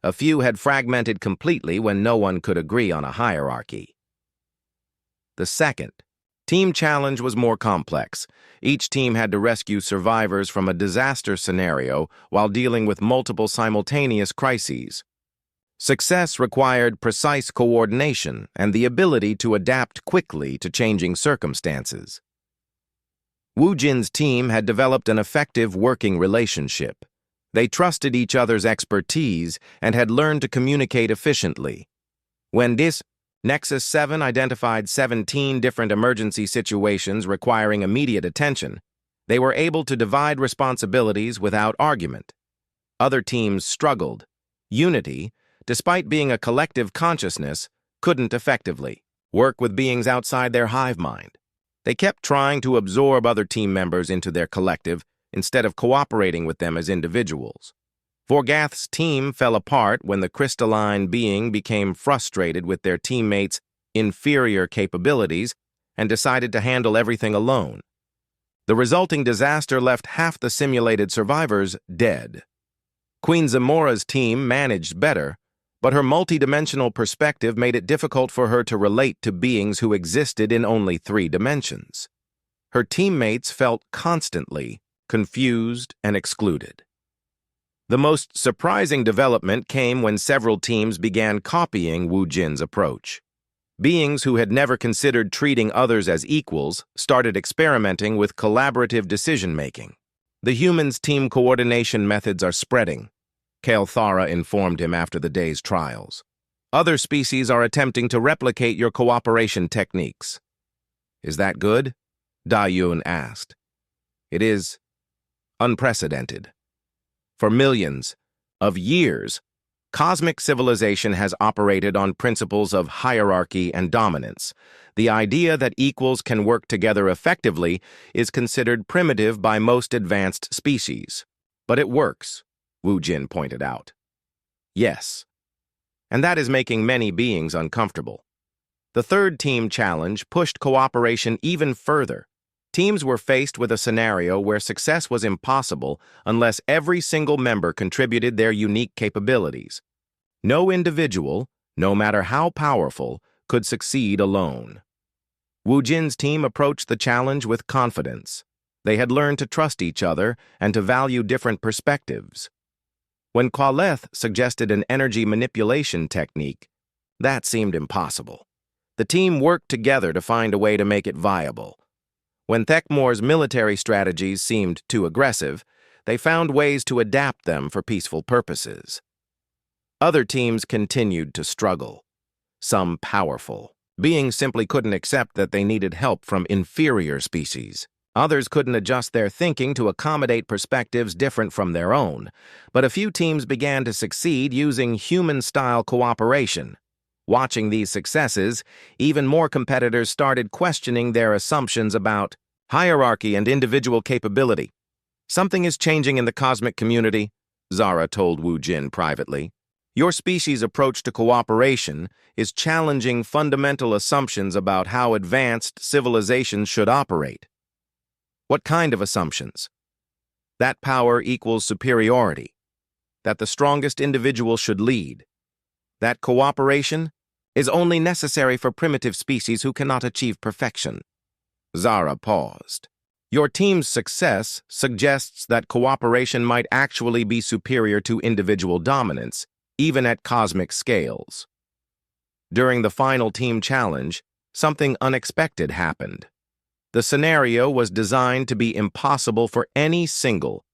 A few had fragmented completely when no one could agree on a hierarchy. The second team challenge was more complex. Each team had to rescue survivors from a disaster scenario while dealing with multiple simultaneous crises. Success required precise coordination and the ability to adapt quickly to changing circumstances. Wu Jin's team had developed an effective working relationship. They trusted each other's expertise and had learned to communicate efficiently. When Nexus 7 identified 17 different emergency situations requiring immediate attention, they were able to divide responsibilities without argument. Other teams struggled. Unity, despite being a collective consciousness, couldn't effectively work with beings outside their hive mind. They kept trying to absorb other team members into their collective instead of cooperating with them as individuals. Vorgath's team fell apart when the crystalline being became frustrated with their teammates' inferior capabilities and decided to handle everything alone. The resulting disaster left half the simulated survivors dead. Queen Zamora's team managed better, but her multidimensional perspective made it difficult for her to relate to beings who existed in only 3 dimensions. Her teammates felt constantly confused and excluded. The most surprising development came when several teams began copying Wu Jin's approach. Beings who had never considered treating others as equals started experimenting with collaborative decision-making. "The humans' team coordination methods are spreading," Kael'thara informed him after the day's trials. "Other species are attempting to replicate your cooperation techniques." "Is that good?" Da-Yun asked. "It is unprecedented. For millions of years, cosmic civilization has operated on principles of hierarchy and dominance. The idea that equals can work together effectively is considered primitive by most advanced species. But it works, Wu Jin pointed out. Yes, and that is making many beings uncomfortable. The third team challenge pushed cooperation even further. Teams were faced with a scenario where success was impossible unless every single member contributed their unique capabilities. No individual, no matter how powerful, could succeed alone. Wu Jin's team approached the challenge with confidence. They had learned to trust each other and to value different perspectives. When Qualeth suggested an energy manipulation technique, that seemed impossible. The team worked together to find a way to make it viable. When Thekmor's military strategies seemed too aggressive, they found ways to adapt them for peaceful purposes. Other teams continued to struggle. Some powerful beings simply couldn't accept that they needed help from inferior species. Others couldn't adjust their thinking to accommodate perspectives different from their own. But a few teams began to succeed using human-style cooperation. Watching these successes, even more competitors started questioning their assumptions about hierarchy and individual capability. "Something is changing in the cosmic community," Zara told Wu Jin privately. "Your species' approach to cooperation is challenging fundamental assumptions about how advanced civilizations should operate." "What kind of assumptions?" "That power equals superiority. That the strongest individual should lead. That cooperation is only necessary for primitive species who cannot achieve perfection." Zara paused. "Your team's success suggests that cooperation might actually be superior to individual dominance, even at cosmic scales." During the final team challenge, something unexpected happened. The scenario was designed to be impossible for any single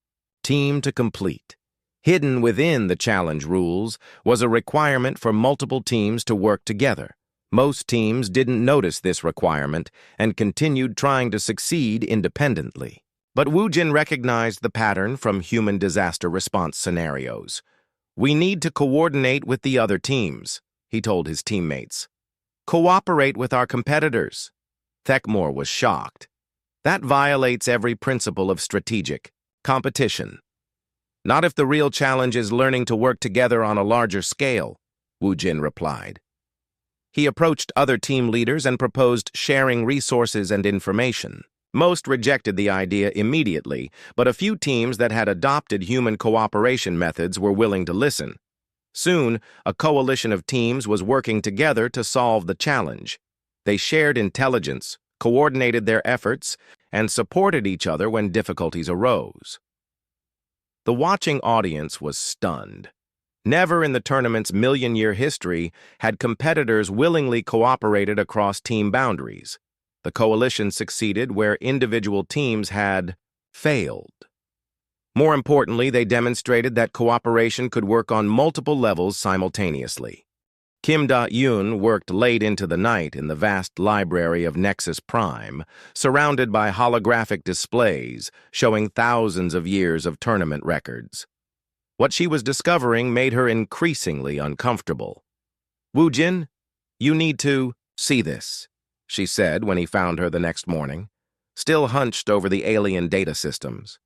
team to complete. Hidden within the challenge rules was a requirement for multiple teams to work together. Most teams didn't notice this requirement and continued trying to succeed independently. But Wu Jin recognized the pattern from human disaster response scenarios. "We need to coordinate with the other teams," he told his teammates. "Cooperate with our competitors." Thekmor was shocked. "That violates every principle of strategic competition." "Not if the real challenge is learning to work together on a larger scale," Wu Jin replied. He approached other team leaders and proposed sharing resources and information. Most rejected the idea immediately, but a few teams that had adopted human cooperation methods were willing to listen. Soon, a coalition of teams was working together to solve the challenge. They shared intelligence, coordinated their efforts, and supported each other when difficulties arose. The watching audience was stunned. Never in the tournament's million-year history had competitors willingly cooperated across team boundaries. The coalition succeeded where individual teams had failed. More importantly, they demonstrated that cooperation could work on multiple levels simultaneously. Kim Da-yoon worked late into the night in the vast library of Nexus Prime, surrounded by holographic displays showing thousands of years of tournament records. What she was discovering made her increasingly uncomfortable. "Wu Jin, you need to see this," she said when he found her the next morning, still hunched over the alien data systems.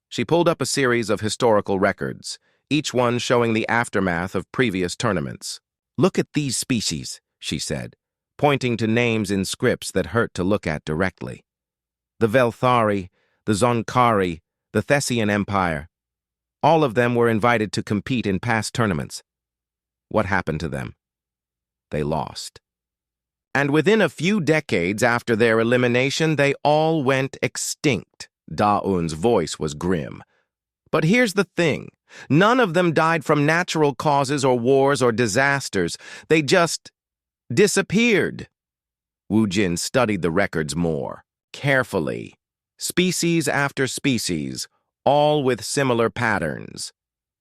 She pulled up a series of historical records, each one showing the aftermath of previous tournaments. "Look at these species," she said, pointing to names in scripts that hurt to look at directly. "The Velthari, the Zonkari, the Thessian Empire. All of them were invited to compete in past tournaments. What happened to them? They lost. And within a few decades after their elimination, they all went extinct." Da-eun's voice was grim. "But here's the thing. None of them died from natural causes or wars or disasters. They just disappeared." Wu Jin studied the records more carefully. Species after species, all with similar patterns.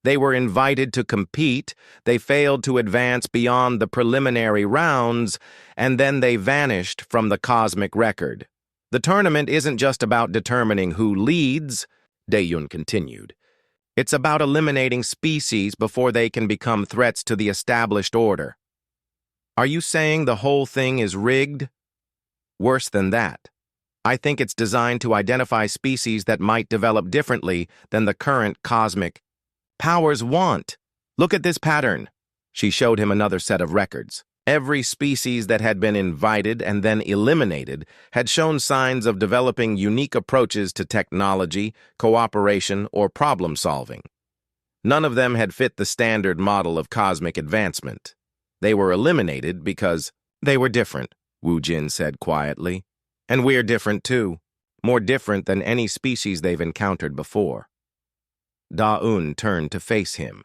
They were invited to compete, they failed to advance beyond the preliminary rounds, and then they vanished from the cosmic record. "The tournament isn't just about determining who leads," Da-yoon continued. "It's about eliminating species before they can become threats to the established order." "Are you saying the whole thing is rigged?" "Worse than that. I think it's designed to identify species that might develop differently than the current cosmic powers want. Look at this pattern." She showed him another set of records. Every species that had been invited and then eliminated had shown signs of developing unique approaches to technology, cooperation, or problem-solving. None of them had fit the standard model of cosmic advancement. They were eliminated because they were different. Wu Jin said quietly. And we're different too. More different than any species they've encountered before. Da-Un turned to face him.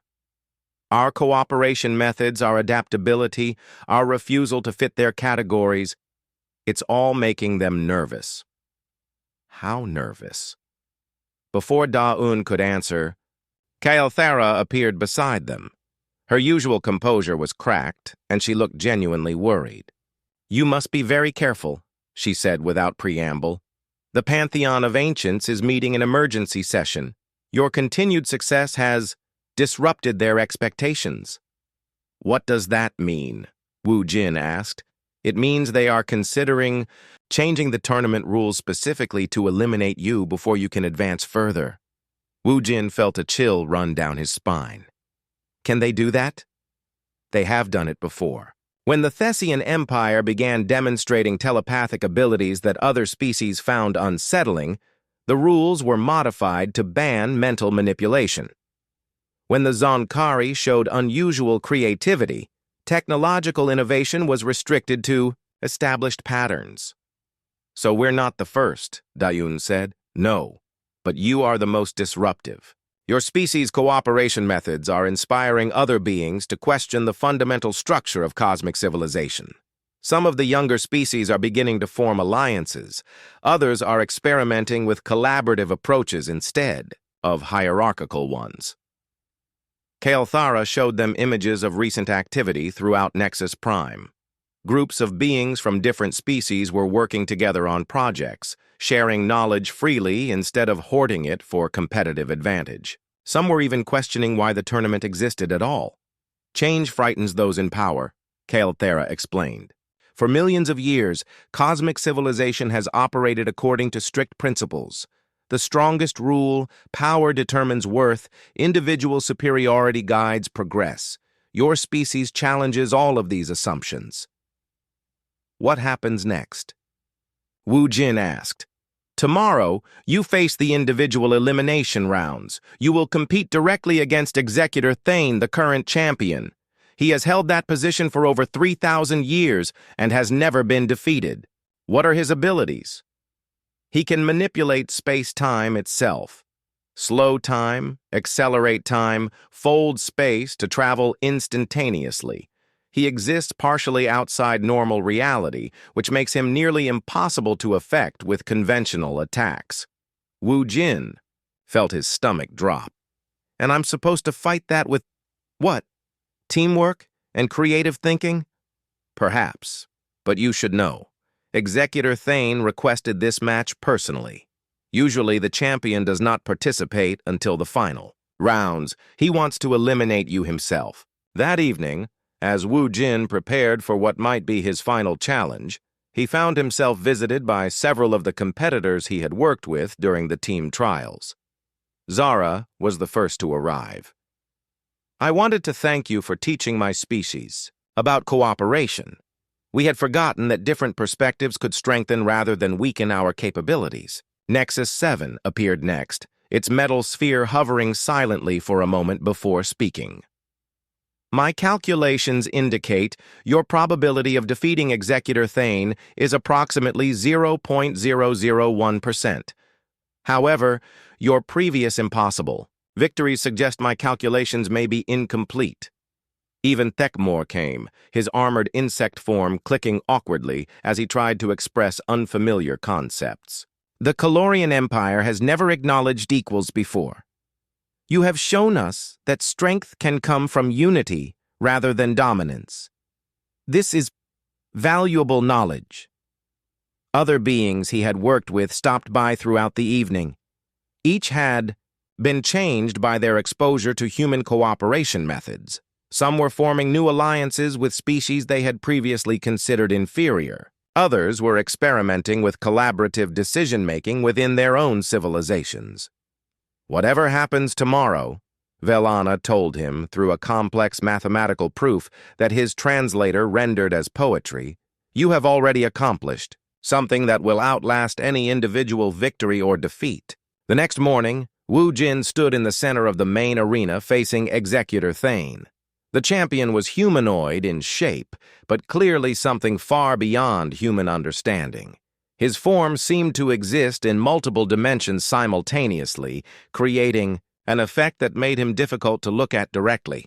Our cooperation methods, our adaptability, our refusal to fit their categories, it's all making them nervous. How nervous? Before Da-Un could answer, Kael'thara appeared beside them. Her usual composure was cracked, and she looked genuinely worried. You must be very careful, she said without preamble. The Pantheon of Ancients is meeting an emergency session. Your continued success has disrupted their expectations. What does that mean? Wu Jin asked. It means they are considering changing the tournament rules specifically to eliminate you before you can advance further. Wu Jin felt a chill run down his spine. Can they do that? They have done it before. When the Thessian Empire began demonstrating telepathic abilities that other species found unsettling, the rules were modified to ban mental manipulation. When the Zonkari showed unusual creativity, technological innovation was restricted to established patterns. So we're not the first, Da-Un said. No, but you are the most disruptive. Your species' cooperation methods are inspiring other beings to question the fundamental structure of cosmic civilization. Some of the younger species are beginning to form alliances. Others are experimenting with collaborative approaches instead of hierarchical ones. Kael'thara showed them images of recent activity throughout Nexus Prime. Groups of beings from different species were working together on projects, sharing knowledge freely instead of hoarding it for competitive advantage. Some were even questioning why the tournament existed at all. Change frightens those in power, Kael'thara explained. For millions of years, cosmic civilization has operated according to strict principles. The strongest rule, power determines worth, individual superiority guides progress. Your species challenges all of these assumptions. What happens next? Wu Jin asked. Tomorrow, you face the individual elimination rounds. You will compete directly against Executor Thane, the current champion. He has held that position for over 3,000 years and has never been defeated. What are his abilities? He can manipulate space-time itself. Slow time, accelerate time, fold space to travel instantaneously. He exists partially outside normal reality, which makes him nearly impossible to affect with conventional attacks. Wu Jin felt his stomach drop. And I'm supposed to fight that with, what? Teamwork and creative thinking? Perhaps, but you should know. Executor Thane requested this match personally. Usually the champion does not participate until the final rounds. He wants to eliminate you himself. That evening, as Wu Jin prepared for what might be his final challenge, he found himself visited by several of the competitors he had worked with during the team trials. Zara was the first to arrive. I wanted to thank you for teaching my species about cooperation. We had forgotten that different perspectives could strengthen rather than weaken our capabilities. Nexus 7 appeared next, its metal sphere hovering silently for a moment before speaking. My calculations indicate your probability of defeating Executor Thane is approximately 0.001%. However, your previous impossible victories suggest my calculations may be incomplete. Even Thekmor came, his armored insect form clicking awkwardly as he tried to express unfamiliar concepts. The Calorian Empire has never acknowledged equals before. You have shown us that strength can come from unity rather than dominance. This is valuable knowledge. Other beings he had worked with stopped by throughout the evening. Each had been changed by their exposure to human cooperation methods. Some were forming new alliances with species they had previously considered inferior. Others were experimenting with collaborative decision-making within their own civilizations. Whatever happens tomorrow, Velana told him through a complex mathematical proof that his translator rendered as poetry, you have already accomplished something that will outlast any individual victory or defeat. The next morning, Wu Jin stood in the center of the main arena facing Executor Thane. The champion was humanoid in shape, but clearly something far beyond human understanding. His form seemed to exist in multiple dimensions simultaneously, creating an effect that made him difficult to look at directly.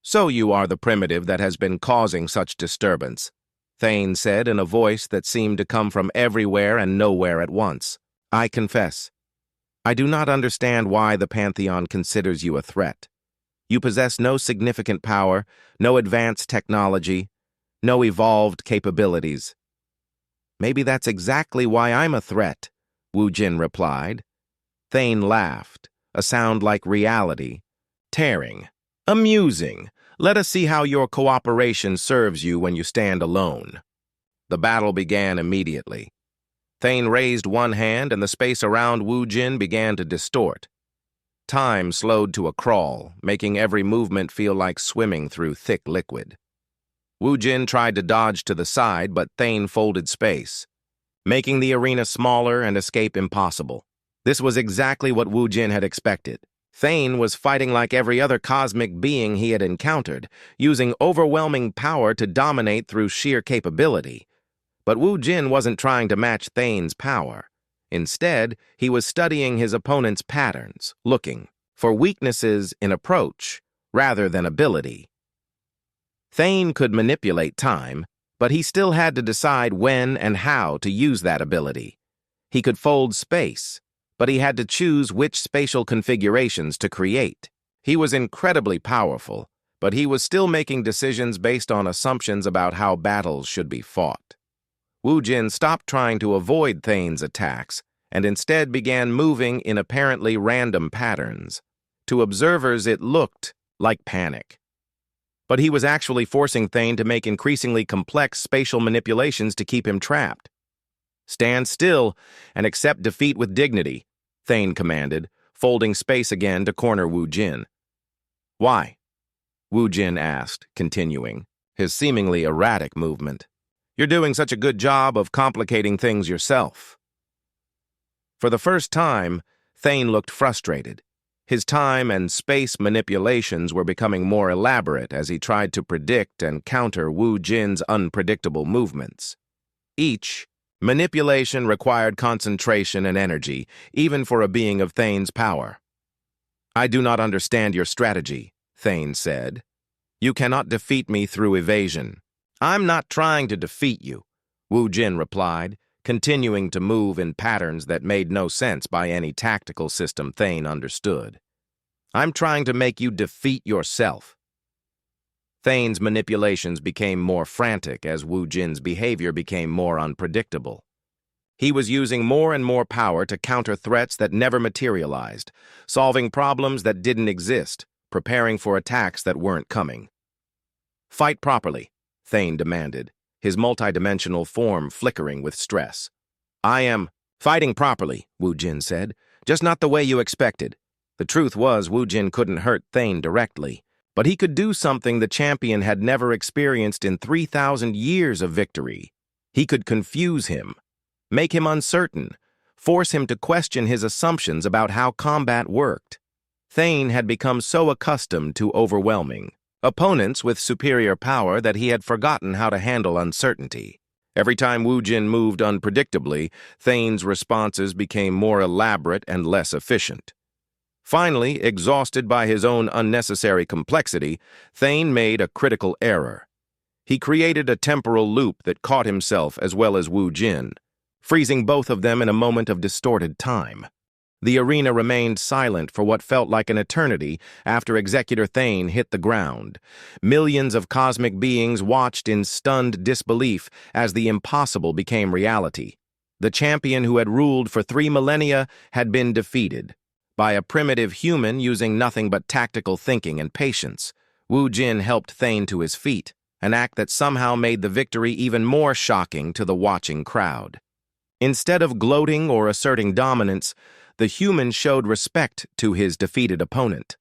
"So you are the primitive that has been causing such disturbance," Thane said in a voice that seemed to come from everywhere and nowhere at once. "I confess, I do not understand why the Pantheon considers you a threat. You possess no significant power, no advanced technology, no evolved capabilities." "Maybe that's exactly why I'm a threat," Wu Jin replied. Thane laughed, a sound like reality. "Tearing. Amusing. Let us see how your cooperation serves you when you stand alone." The battle began immediately. Thane raised one hand and the space around Wu Jin began to distort. Time slowed to a crawl, making every movement feel like swimming through thick liquid. Wu Jin tried to dodge to the side, but Thane folded space, making the arena smaller and escape impossible. This was exactly what Wu Jin had expected. Thane was fighting like every other cosmic being he had encountered, using overwhelming power to dominate through sheer capability. But Wu Jin wasn't trying to match Thane's power. Instead, he was studying his opponent's patterns, looking for weaknesses in approach rather than ability. Thane could manipulate time, but he still had to decide when and how to use that ability. He could fold space, but he had to choose which spatial configurations to create. He was incredibly powerful, but he was still making decisions based on assumptions about how battles should be fought. Wu Jin stopped trying to avoid Thane's attacks and instead began moving in apparently random patterns. To observers, it looked like panic. But he was actually forcing Thane to make increasingly complex spatial manipulations to keep him trapped. "Stand still and accept defeat with dignity," Thane commanded, folding space again to corner Wu Jin. "Why?" Wu Jin asked, continuing his seemingly erratic movement. "You're doing such a good job of complicating things yourself." For the first time, Thane looked frustrated. His time and space manipulations were becoming more elaborate as he tried to predict and counter Wu Jin's unpredictable movements. Each manipulation required concentration and energy, even for a being of Thane's power. "I do not understand your strategy," Thane said. "You cannot defeat me through evasion." "I'm not trying to defeat you," Wu Jin replied, continuing to move in patterns that made no sense by any tactical system Thane understood. "I'm trying to make you defeat yourself." Thane's manipulations became more frantic as Wu Jin's behavior became more unpredictable. He was using more and more power to counter threats that never materialized, solving problems that didn't exist, preparing for attacks that weren't coming. "Fight properly," Thane demanded, his multidimensional form flickering with stress. "I am fighting properly," Wu Jin said, "just not the way you expected." The truth was, Wu Jin couldn't hurt Thane directly, but he could do something the champion had never experienced in 3,000 years of victory. He could confuse him, make him uncertain, force him to question his assumptions about how combat worked. Thane had become so accustomed to overwhelming opponents with superior power that he had forgotten how to handle uncertainty. Every time Wu Jin moved unpredictably, Thane's responses became more elaborate and less efficient. Finally, exhausted by his own unnecessary complexity, Thane made a critical error. He created a temporal loop that caught himself as well as Wu Jin, freezing both of them in a moment of distorted time. The arena remained silent for what felt like an eternity after Executor Thane hit the ground. Millions of cosmic beings watched in stunned disbelief as the impossible became reality. The champion who had ruled for 3 millennia had been defeated by a primitive human using nothing but tactical thinking and patience. Wu Jin helped Thane to his feet, an act that somehow made the victory even more shocking to the watching crowd. Instead of gloating or asserting dominance, the human showed respect to his defeated opponent.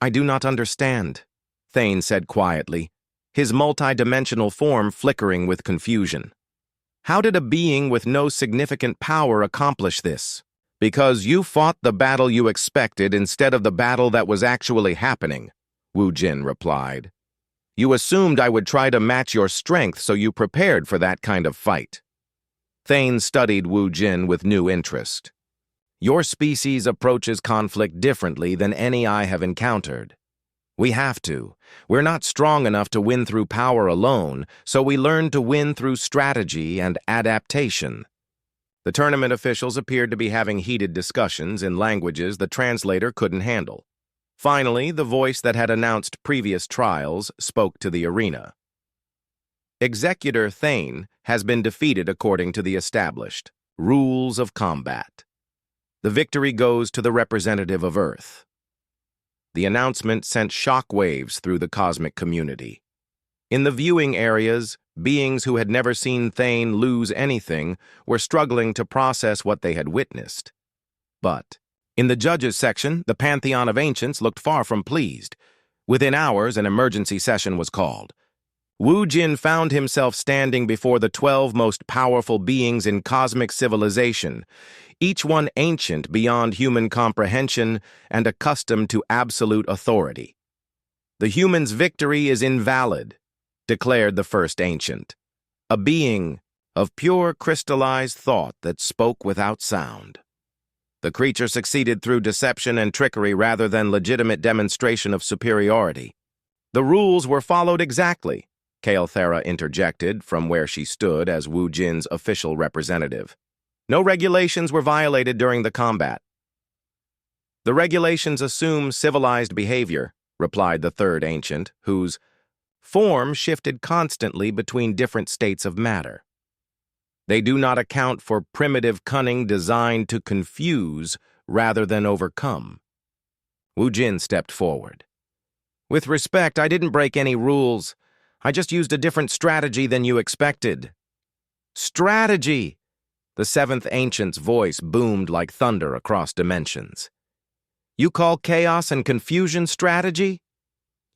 "I do not understand," Thane said quietly, his multidimensional form flickering with confusion. "How did a being with no significant power accomplish this?" "Because you fought the battle you expected instead of the battle that was actually happening," Wu Jin replied. You assumed I would try to match your strength, so you prepared for that kind of fight. Thane studied Wu Jin with new interest. Your species approaches conflict differently than any I have encountered. We have to. We're not strong enough to win through power alone, so we learn to win through strategy and adaptation. The tournament officials appeared to be having heated discussions in languages the translator couldn't handle. Finally, the voice that had announced previous trials spoke to the arena. Executor Thane has been defeated according to the established rules of combat. The victory goes to the representative of Earth. The announcement sent shockwaves through the cosmic community. In the viewing areas, beings who had never seen Thane lose anything were struggling to process what they had witnessed. But in the judges section, the Pantheon of Ancients looked far from pleased. Within hours, an emergency session was called. Wu Jin found himself standing before the 12 most powerful beings in cosmic civilization, each one ancient beyond human comprehension and accustomed to absolute authority. The human's victory is invalid, declared the first ancient, a being of pure crystallized thought that spoke without sound. The creature succeeded through deception and trickery rather than legitimate demonstration of superiority. The rules were followed exactly, Kael'thera interjected from where she stood as Wu Jin's official representative. No regulations were violated during the combat. The regulations assume civilized behavior, replied the third ancient, whose form shifted constantly between different states of matter. They do not account for primitive cunning designed to confuse rather than overcome. Wu Jin stepped forward. With respect, I didn't break any rules. I just used a different strategy than you expected. Strategy! The seventh ancient's voice boomed like thunder across dimensions. You call chaos and confusion strategy?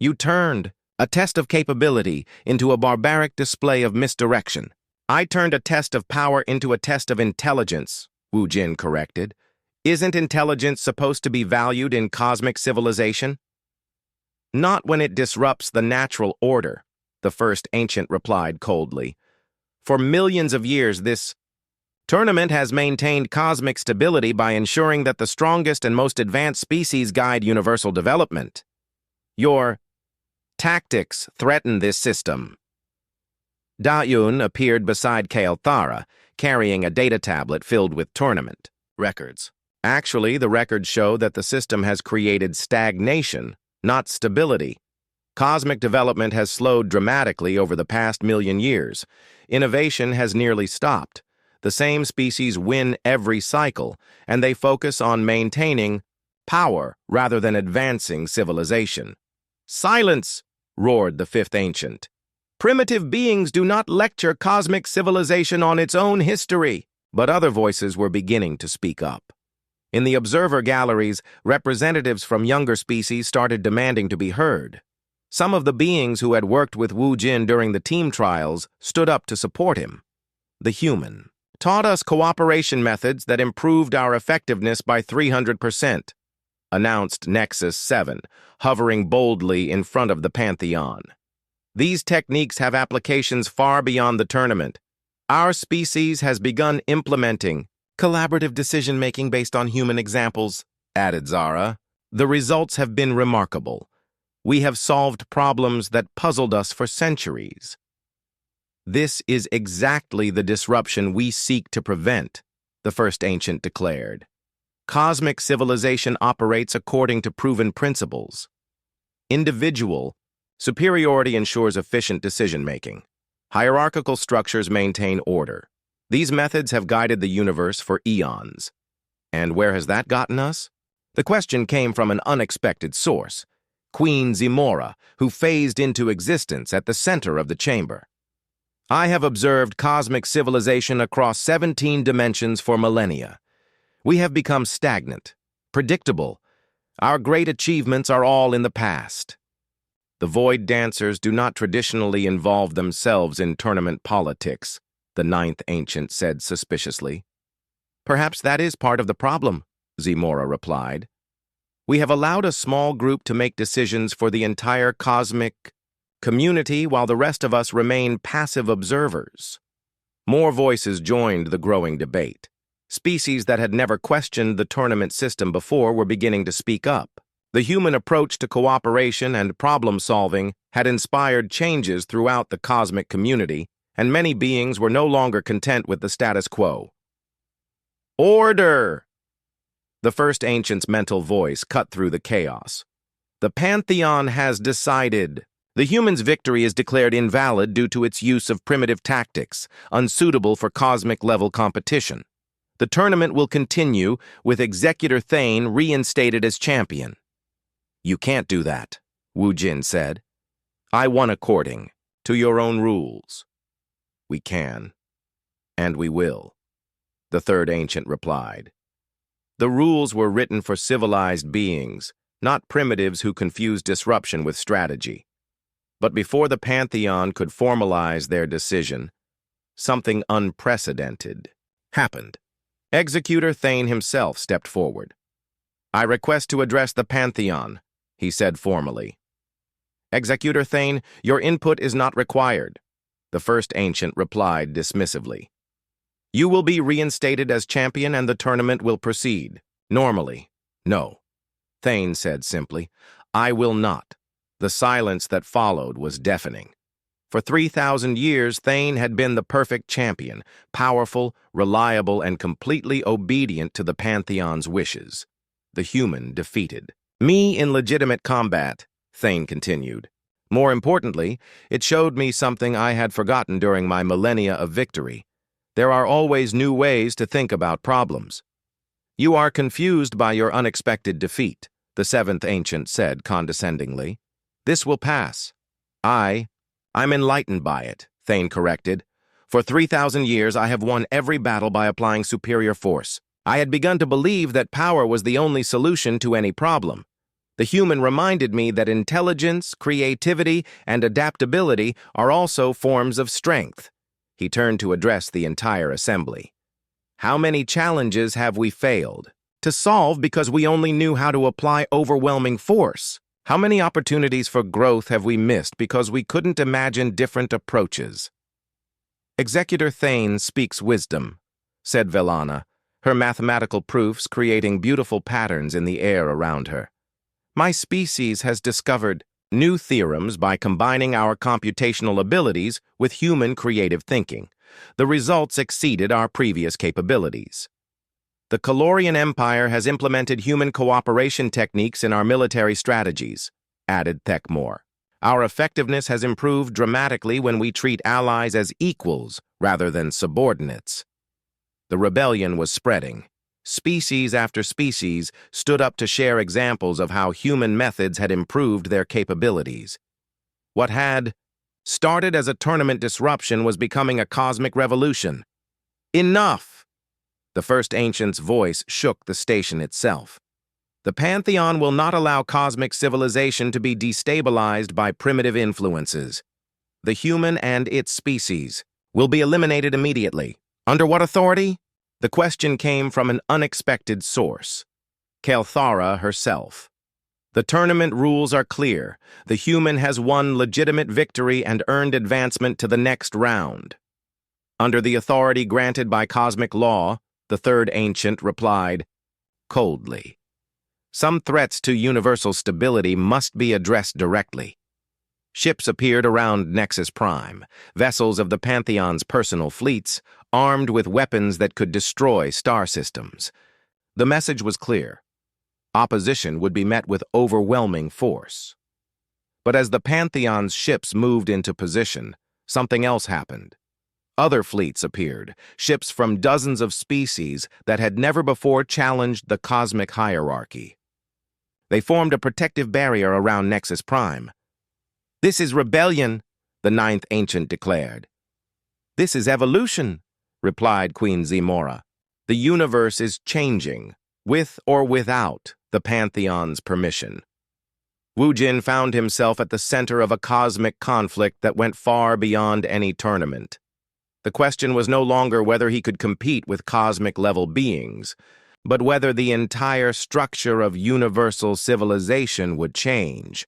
You turned a test of capability into a barbaric display of misdirection. I turned a test of power into a test of intelligence, Wu Jin corrected. Isn't intelligence supposed to be valued in cosmic civilization? Not when it disrupts the natural order, the first ancient replied coldly. For millions of years, this tournament has maintained cosmic stability by ensuring that the strongest and most advanced species guide universal development. Your tactics threaten this system. Da-Yun appeared beside Kael'thera, carrying a data tablet filled with tournament records. Actually, the records show that the system has created stagnation, not stability. Cosmic development has slowed dramatically over the past million years. Innovation has nearly stopped. The same species win every cycle, and they focus on maintaining power rather than advancing civilization. Silence! Roared the fifth ancient. Primitive beings do not lecture cosmic civilization on its own history. But other voices were beginning to speak up. In the observer galleries, representatives from younger species started demanding to be heard. Some of the beings who had worked with Wu Jin during the team trials stood up to support him. The human taught us cooperation methods that improved our effectiveness by 300%, announced Nexus 7, hovering boldly in front of the Pantheon. These techniques have applications far beyond the tournament. Our species has begun implementing collaborative decision-making based on human examples, added Zara. The results have been remarkable. We have solved problems that puzzled us for centuries. This is exactly the disruption we seek to prevent, the first ancient declared. Cosmic civilization operates according to proven principles. Individual superiority ensures efficient decision-making. Hierarchical structures maintain order. These methods have guided the universe for eons. And where has that gotten us? The question came from an unexpected source, Queen Zimora, who phased into existence at the center of the chamber. I have observed cosmic civilization across 17 dimensions for millennia. We have become stagnant, predictable. Our great achievements are all in the past. The Void Dancers do not traditionally involve themselves in tournament politics, the ninth ancient said suspiciously. Perhaps that is part of the problem, Zimora replied. We have allowed a small group to make decisions for the entire cosmic community while the rest of us remain passive observers. More voices joined the growing debate. Species that had never questioned the tournament system before were beginning to speak up. The human approach to cooperation and problem-solving had inspired changes throughout the cosmic community, and many beings were no longer content with the status quo. Order! The first ancient's mental voice cut through the chaos. The Pantheon has decided. The human's victory is declared invalid due to its use of primitive tactics, unsuitable for cosmic-level competition. The tournament will continue, with Executor Thane reinstated as champion. You can't do that, Wu Jin said. I won according to your own rules. We can, and we will, the third ancient replied. The rules were written for civilized beings, not primitives who confuse disruption with strategy. But before the Pantheon could formalize their decision, something unprecedented happened. Executor Thane himself stepped forward. I request to address the Pantheon, he said formally. Executor Thane, your input is not required, the first ancient replied dismissively. You will be reinstated as champion and the tournament will proceed. Normally, no, Thane said simply. I will not. The silence that followed was deafening. For 3,000 years, Thane had been the perfect champion, powerful, reliable, and completely obedient to the Pantheon's wishes. The human defeated me in legitimate combat, Thane continued. More importantly, it showed me something I had forgotten during my millennia of victory. There are always new ways to think about problems. You are confused by your unexpected defeat, the seventh ancient said condescendingly. This will pass. I'm enlightened by it, Thane corrected. For 3,000 years, I have won every battle by applying superior force. I had begun to believe that power was the only solution to any problem. The human reminded me that intelligence, creativity, and adaptability are also forms of strength. He turned to address the entire assembly. How many challenges have we failed to solve because we only knew how to apply overwhelming force? How many opportunities for growth have we missed because we couldn't imagine different approaches? Executor Thane speaks wisdom, said Velana, her mathematical proofs creating beautiful patterns in the air around her. My species has discovered new theorems by combining our computational abilities with human creative thinking. The results exceeded our previous capabilities. The Calorian Empire has implemented human cooperation techniques in our military strategies, added Thekmore. Our effectiveness has improved dramatically when we treat allies as equals rather than subordinates. The rebellion was spreading. Species after species stood up to share examples of how human methods had improved their capabilities. What had started as a tournament disruption was becoming a cosmic revolution. Enough! The first ancient's voice shook the station itself. The Pantheon will not allow cosmic civilization to be destabilized by primitive influences. The human and its species will be eliminated immediately. Under what authority? The question came from an unexpected source. Kelthara herself. The tournament rules are clear. The human has won legitimate victory and earned advancement to the next round. Under the authority granted by cosmic law, the third ancient replied, coldly. Some threats to universal stability must be addressed directly. Ships appeared around Nexus Prime, vessels of the Pantheon's personal fleets, armed with weapons that could destroy star systems. The message was clear. Opposition would be met with overwhelming force. But as the Pantheon's ships moved into position, something else happened. Other fleets appeared, ships from dozens of species that had never before challenged the cosmic hierarchy. They formed a protective barrier around Nexus Prime. This is rebellion, the ninth ancient declared. This is evolution, replied Queen Zemora. The universe is changing, with or without the Pantheon's permission. Wu Jin found himself at the center of a cosmic conflict that went far beyond any tournament. The question was no longer whether he could compete with cosmic-level beings, but whether the entire structure of universal civilization would change.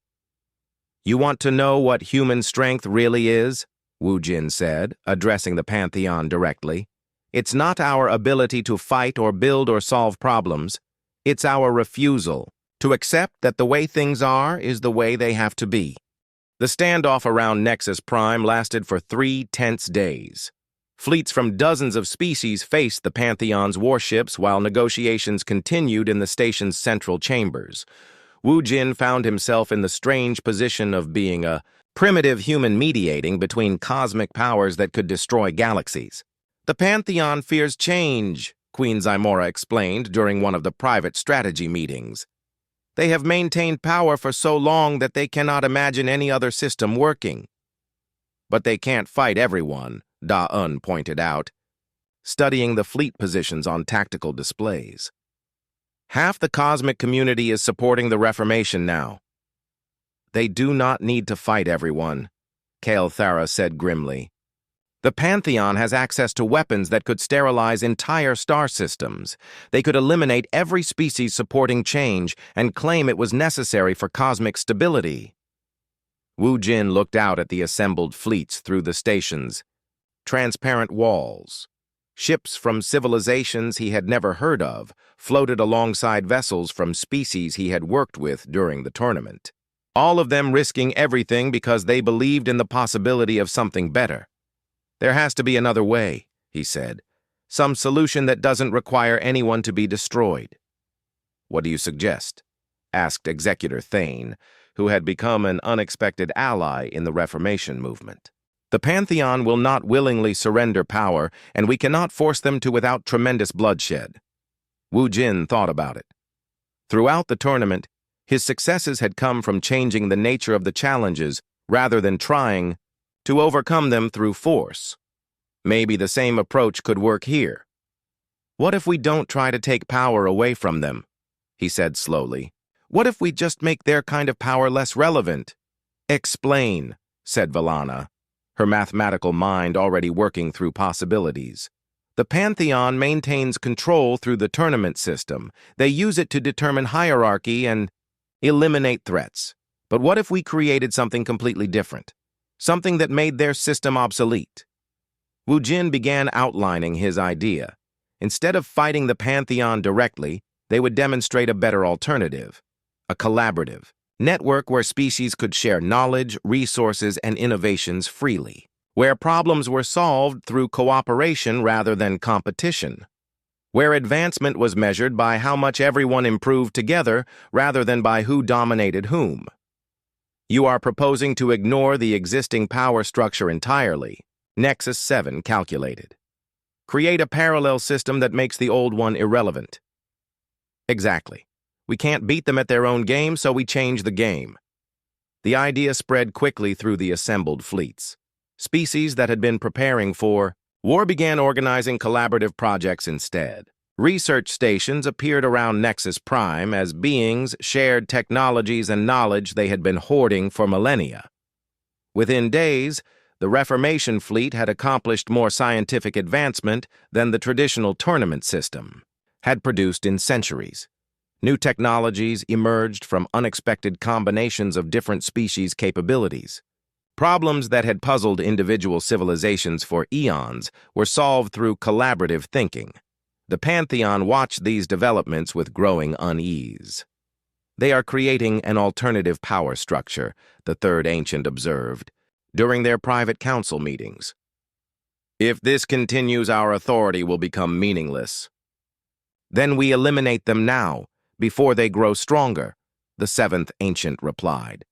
"You want to know what human strength really is?" Wu Jin said, addressing the Pantheon directly. "It's not our ability to fight or build or solve problems. It's our refusal to accept that the way things are is the way they have to be." The standoff around Nexus Prime lasted for 3 tense days. Fleets from dozens of species faced the Pantheon's warships while negotiations continued in the station's central chambers. Wu Jin found himself in the strange position of being a primitive human mediating between cosmic powers that could destroy galaxies. "The Pantheon fears change," Queen Zymora explained during one of the private strategy meetings. "They have maintained power for so long that they cannot imagine any other system working." "But they can't fight everyone," Da-Un pointed out, studying the fleet positions on tactical displays. "Half the cosmic community is supporting the Reformation now." "They do not need to fight everyone," Kale Thara said grimly. "The Pantheon has access to weapons that could sterilize entire star systems. They could eliminate every species supporting change and claim it was necessary for cosmic stability." Wu Jin looked out at the assembled fleets through the stations. Transparent walls. Ships from civilizations he had never heard of floated alongside vessels from species he had worked with during the tournament. All of them risking everything because they believed in the possibility of something better. "There has to be another way," he said. "Some solution that doesn't require anyone to be destroyed." "What do you suggest?" asked Executor Thane, who had become an unexpected ally in the Reformation movement. "The Pantheon will not willingly surrender power, and we cannot force them to without tremendous bloodshed." Wu Jin thought about it. Throughout the tournament, his successes had come from changing the nature of the challenges rather than trying to overcome them through force. Maybe the same approach could work here. "What if we don't try to take power away from them?" he said slowly. "What if we just make their kind of power less relevant?" "Explain," said Valana, her mathematical mind already working through possibilities. "The Pantheon maintains control through the tournament system. They use it to determine hierarchy and eliminate threats. But what if we created something completely different? Something that made their system obsolete?" Wu Jin began outlining his idea. Instead of fighting the Pantheon directly, they would demonstrate a better alternative. A collaborative network where species could share knowledge, resources, and innovations freely. Where problems were solved through cooperation rather than competition. Where advancement was measured by how much everyone improved together rather than by who dominated whom. "You are proposing to ignore the existing power structure entirely," Nexus 7 calculated. "Create a parallel system that makes the old one irrelevant." "Exactly. We can't beat them at their own game, so we change the game." The idea spread quickly through the assembled fleets. Species that had been preparing for war began organizing collaborative projects instead. Research stations appeared around Nexus Prime as beings shared technologies and knowledge they had been hoarding for millennia. Within days, the Reformation fleet had accomplished more scientific advancement than the traditional tournament system had produced in centuries. New technologies emerged from unexpected combinations of different species' capabilities. Problems that had puzzled individual civilizations for eons were solved through collaborative thinking. The Pantheon watched these developments with growing unease. "They are creating an alternative power structure," the Third Ancient observed, during their private council meetings. "If this continues, our authority will become meaningless." "Then we eliminate them now, before they grow stronger," the Seventh Ancient replied.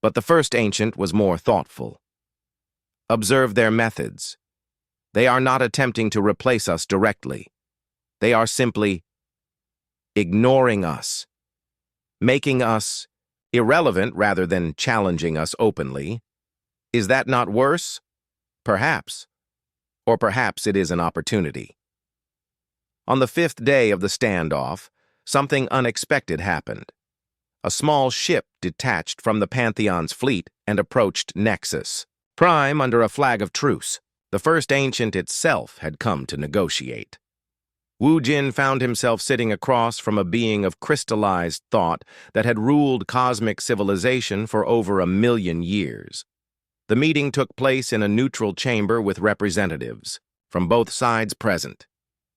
But the First Ancient was more thoughtful. "Observe their methods. They are not attempting to replace us directly. They are simply ignoring us, making us irrelevant rather than challenging us openly. Is that not worse? Perhaps. Or perhaps it is an opportunity." On the 5th day of the standoff, something unexpected happened. A small ship detached from the Pantheon's fleet and approached Nexus Prime under a flag of truce. The First Ancient itself had come to negotiate. Wu Jin found himself sitting across from a being of crystallized thought that had ruled cosmic civilization for over 1,000,000 years. The meeting took place in a neutral chamber with representatives from both sides present.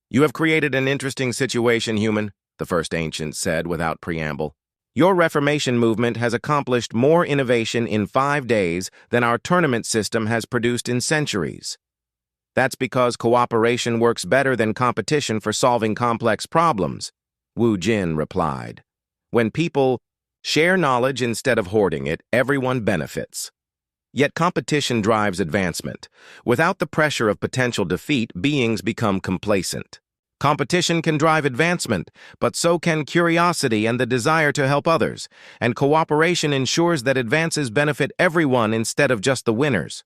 "You have created an interesting situation, human," the first ancient said without preamble. "Your Reformation movement has accomplished more innovation in 5 days than our tournament system has produced in centuries. That's because cooperation works better than competition for solving complex problems," Wu Jin replied. "When people share knowledge instead of hoarding it, everyone benefits. Yet competition drives advancement. Without the pressure of potential defeat, beings become complacent. Competition can drive advancement, but so can curiosity and the desire to help others, and cooperation ensures that advances benefit everyone instead of just the winners."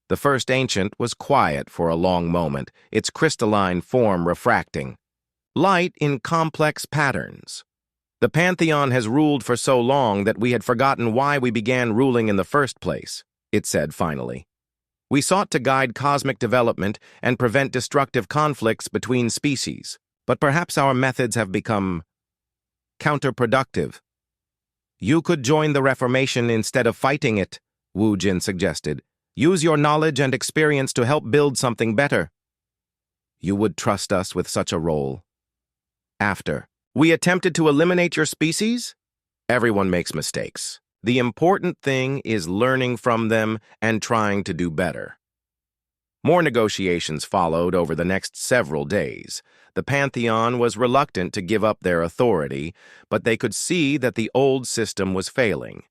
The first ancient was quiet for a long moment, its crystalline form refracting. Light in complex patterns. "The Pantheon has ruled for so long that we had forgotten why we began ruling in the first place," it said finally. "We sought to guide cosmic development and prevent destructive conflicts between species, but perhaps our methods have become counterproductive." "You could join the Reformation instead of fighting it," Wu Jin suggested. "Use your knowledge and experience to help build something better." "You would trust us with such a role?" "After we attempted to eliminate your species?" "Everyone makes mistakes. The important thing is learning from them and trying to do better." More negotiations followed over the next several days. The Pantheon was reluctant to give up their authority, but they could see that the old system was failing.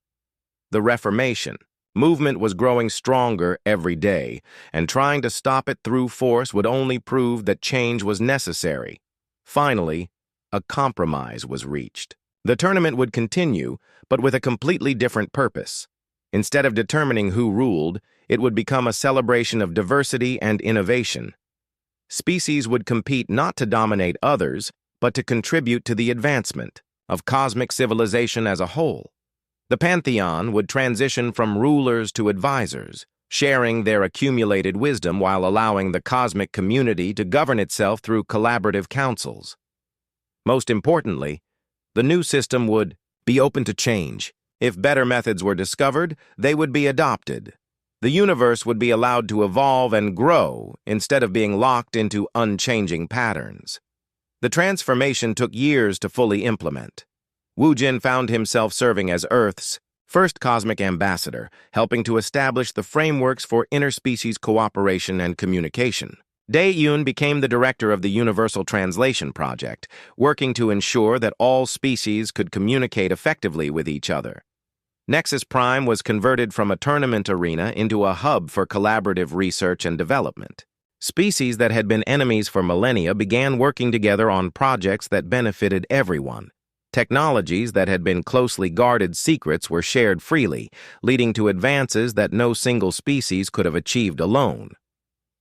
The Reformation movement was growing stronger every day, and trying to stop it through force would only prove that change was necessary. Finally, a compromise was reached. The tournament would continue, but with a completely different purpose. Instead of determining who ruled, it would become a celebration of diversity and innovation. Species would compete not to dominate others, but to contribute to the advancement of cosmic civilization as a whole. The Pantheon would transition from rulers to advisors, sharing their accumulated wisdom while allowing the cosmic community to govern itself through collaborative councils. Most importantly, the new system would be open to change. If better methods were discovered, they would be adopted. The universe would be allowed to evolve and grow instead of being locked into unchanging patterns. The transformation took years to fully implement. Wu Jin found himself serving as Earth's first cosmic ambassador, helping to establish the frameworks for interspecies cooperation and communication. Dae-Yun became the director of the Universal Translation Project, working to ensure that all species could communicate effectively with each other. Nexus Prime was converted from a tournament arena into a hub for collaborative research and development. Species that had been enemies for millennia began working together on projects that benefited everyone. Technologies that had been closely guarded secrets were shared freely, leading to advances that no single species could have achieved alone.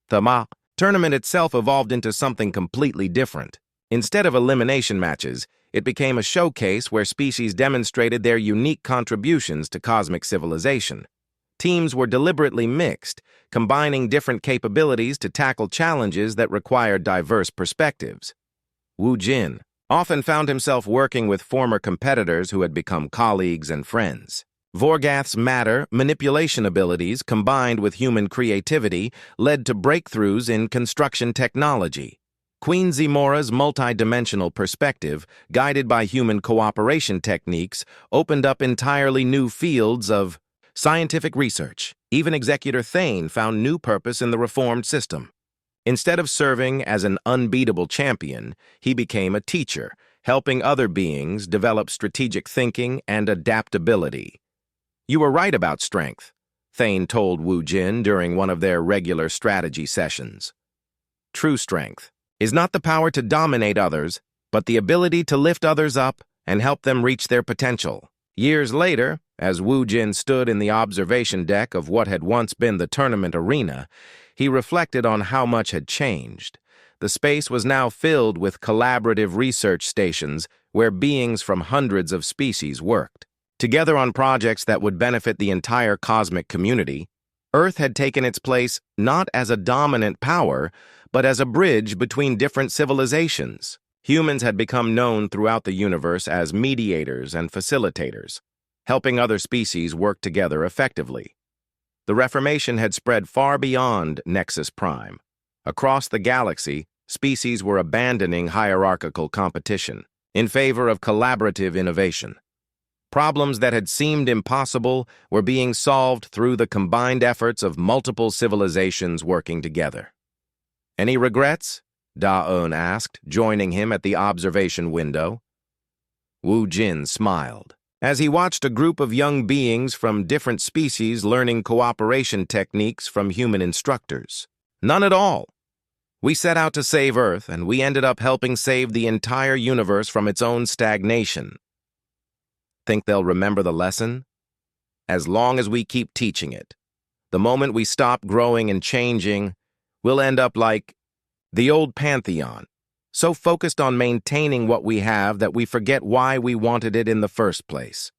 The tournament itself evolved into something completely different. Instead of elimination matches, it became a showcase where species demonstrated their unique contributions to cosmic civilization. Teams were deliberately mixed, combining different capabilities to tackle challenges that required diverse perspectives. Wu Jin often found himself working with former competitors who had become colleagues and friends. Vorgath's matter manipulation abilities, combined with human creativity, led to breakthroughs in construction technology. Queen Zimora's multidimensional perspective, guided by human cooperation techniques, opened up entirely new fields of scientific research. Even Executor Thane found new purpose in the reformed system. Instead of serving as an unbeatable champion, he became a teacher, helping other beings develop strategic thinking and adaptability. "You were right about strength," Thane told Wu Jin during one of their regular strategy sessions. "True strength is not the power to dominate others, but the ability to lift others up and help them reach their potential." Years later, as Wu Jin stood in the observation deck of what had once been the tournament arena, he reflected on how much had changed. The space was now filled with collaborative research stations where beings from hundreds of species worked. Together on projects that would benefit the entire cosmic community, Earth had taken its place not as a dominant power, but as a bridge between different civilizations. Humans had become known throughout the universe as mediators and facilitators, helping other species work together effectively. The Reformation had spread far beyond Nexus Prime. Across the galaxy, species were abandoning hierarchical competition in favor of collaborative innovation. Problems that had seemed impossible were being solved through the combined efforts of multiple civilizations working together. "Any regrets?" Da-Un asked, joining him at the observation window. Wu Jin smiled as he watched a group of young beings from different species learning cooperation techniques from human instructors. "None at all. We set out to save Earth, and we ended up helping save the entire universe from its own stagnation. Think they'll remember the lesson? As long as we keep teaching it. The moment we stop growing and changing, we'll end up like the old Pantheon, so focused on maintaining what we have that we forget why we wanted it in the first place."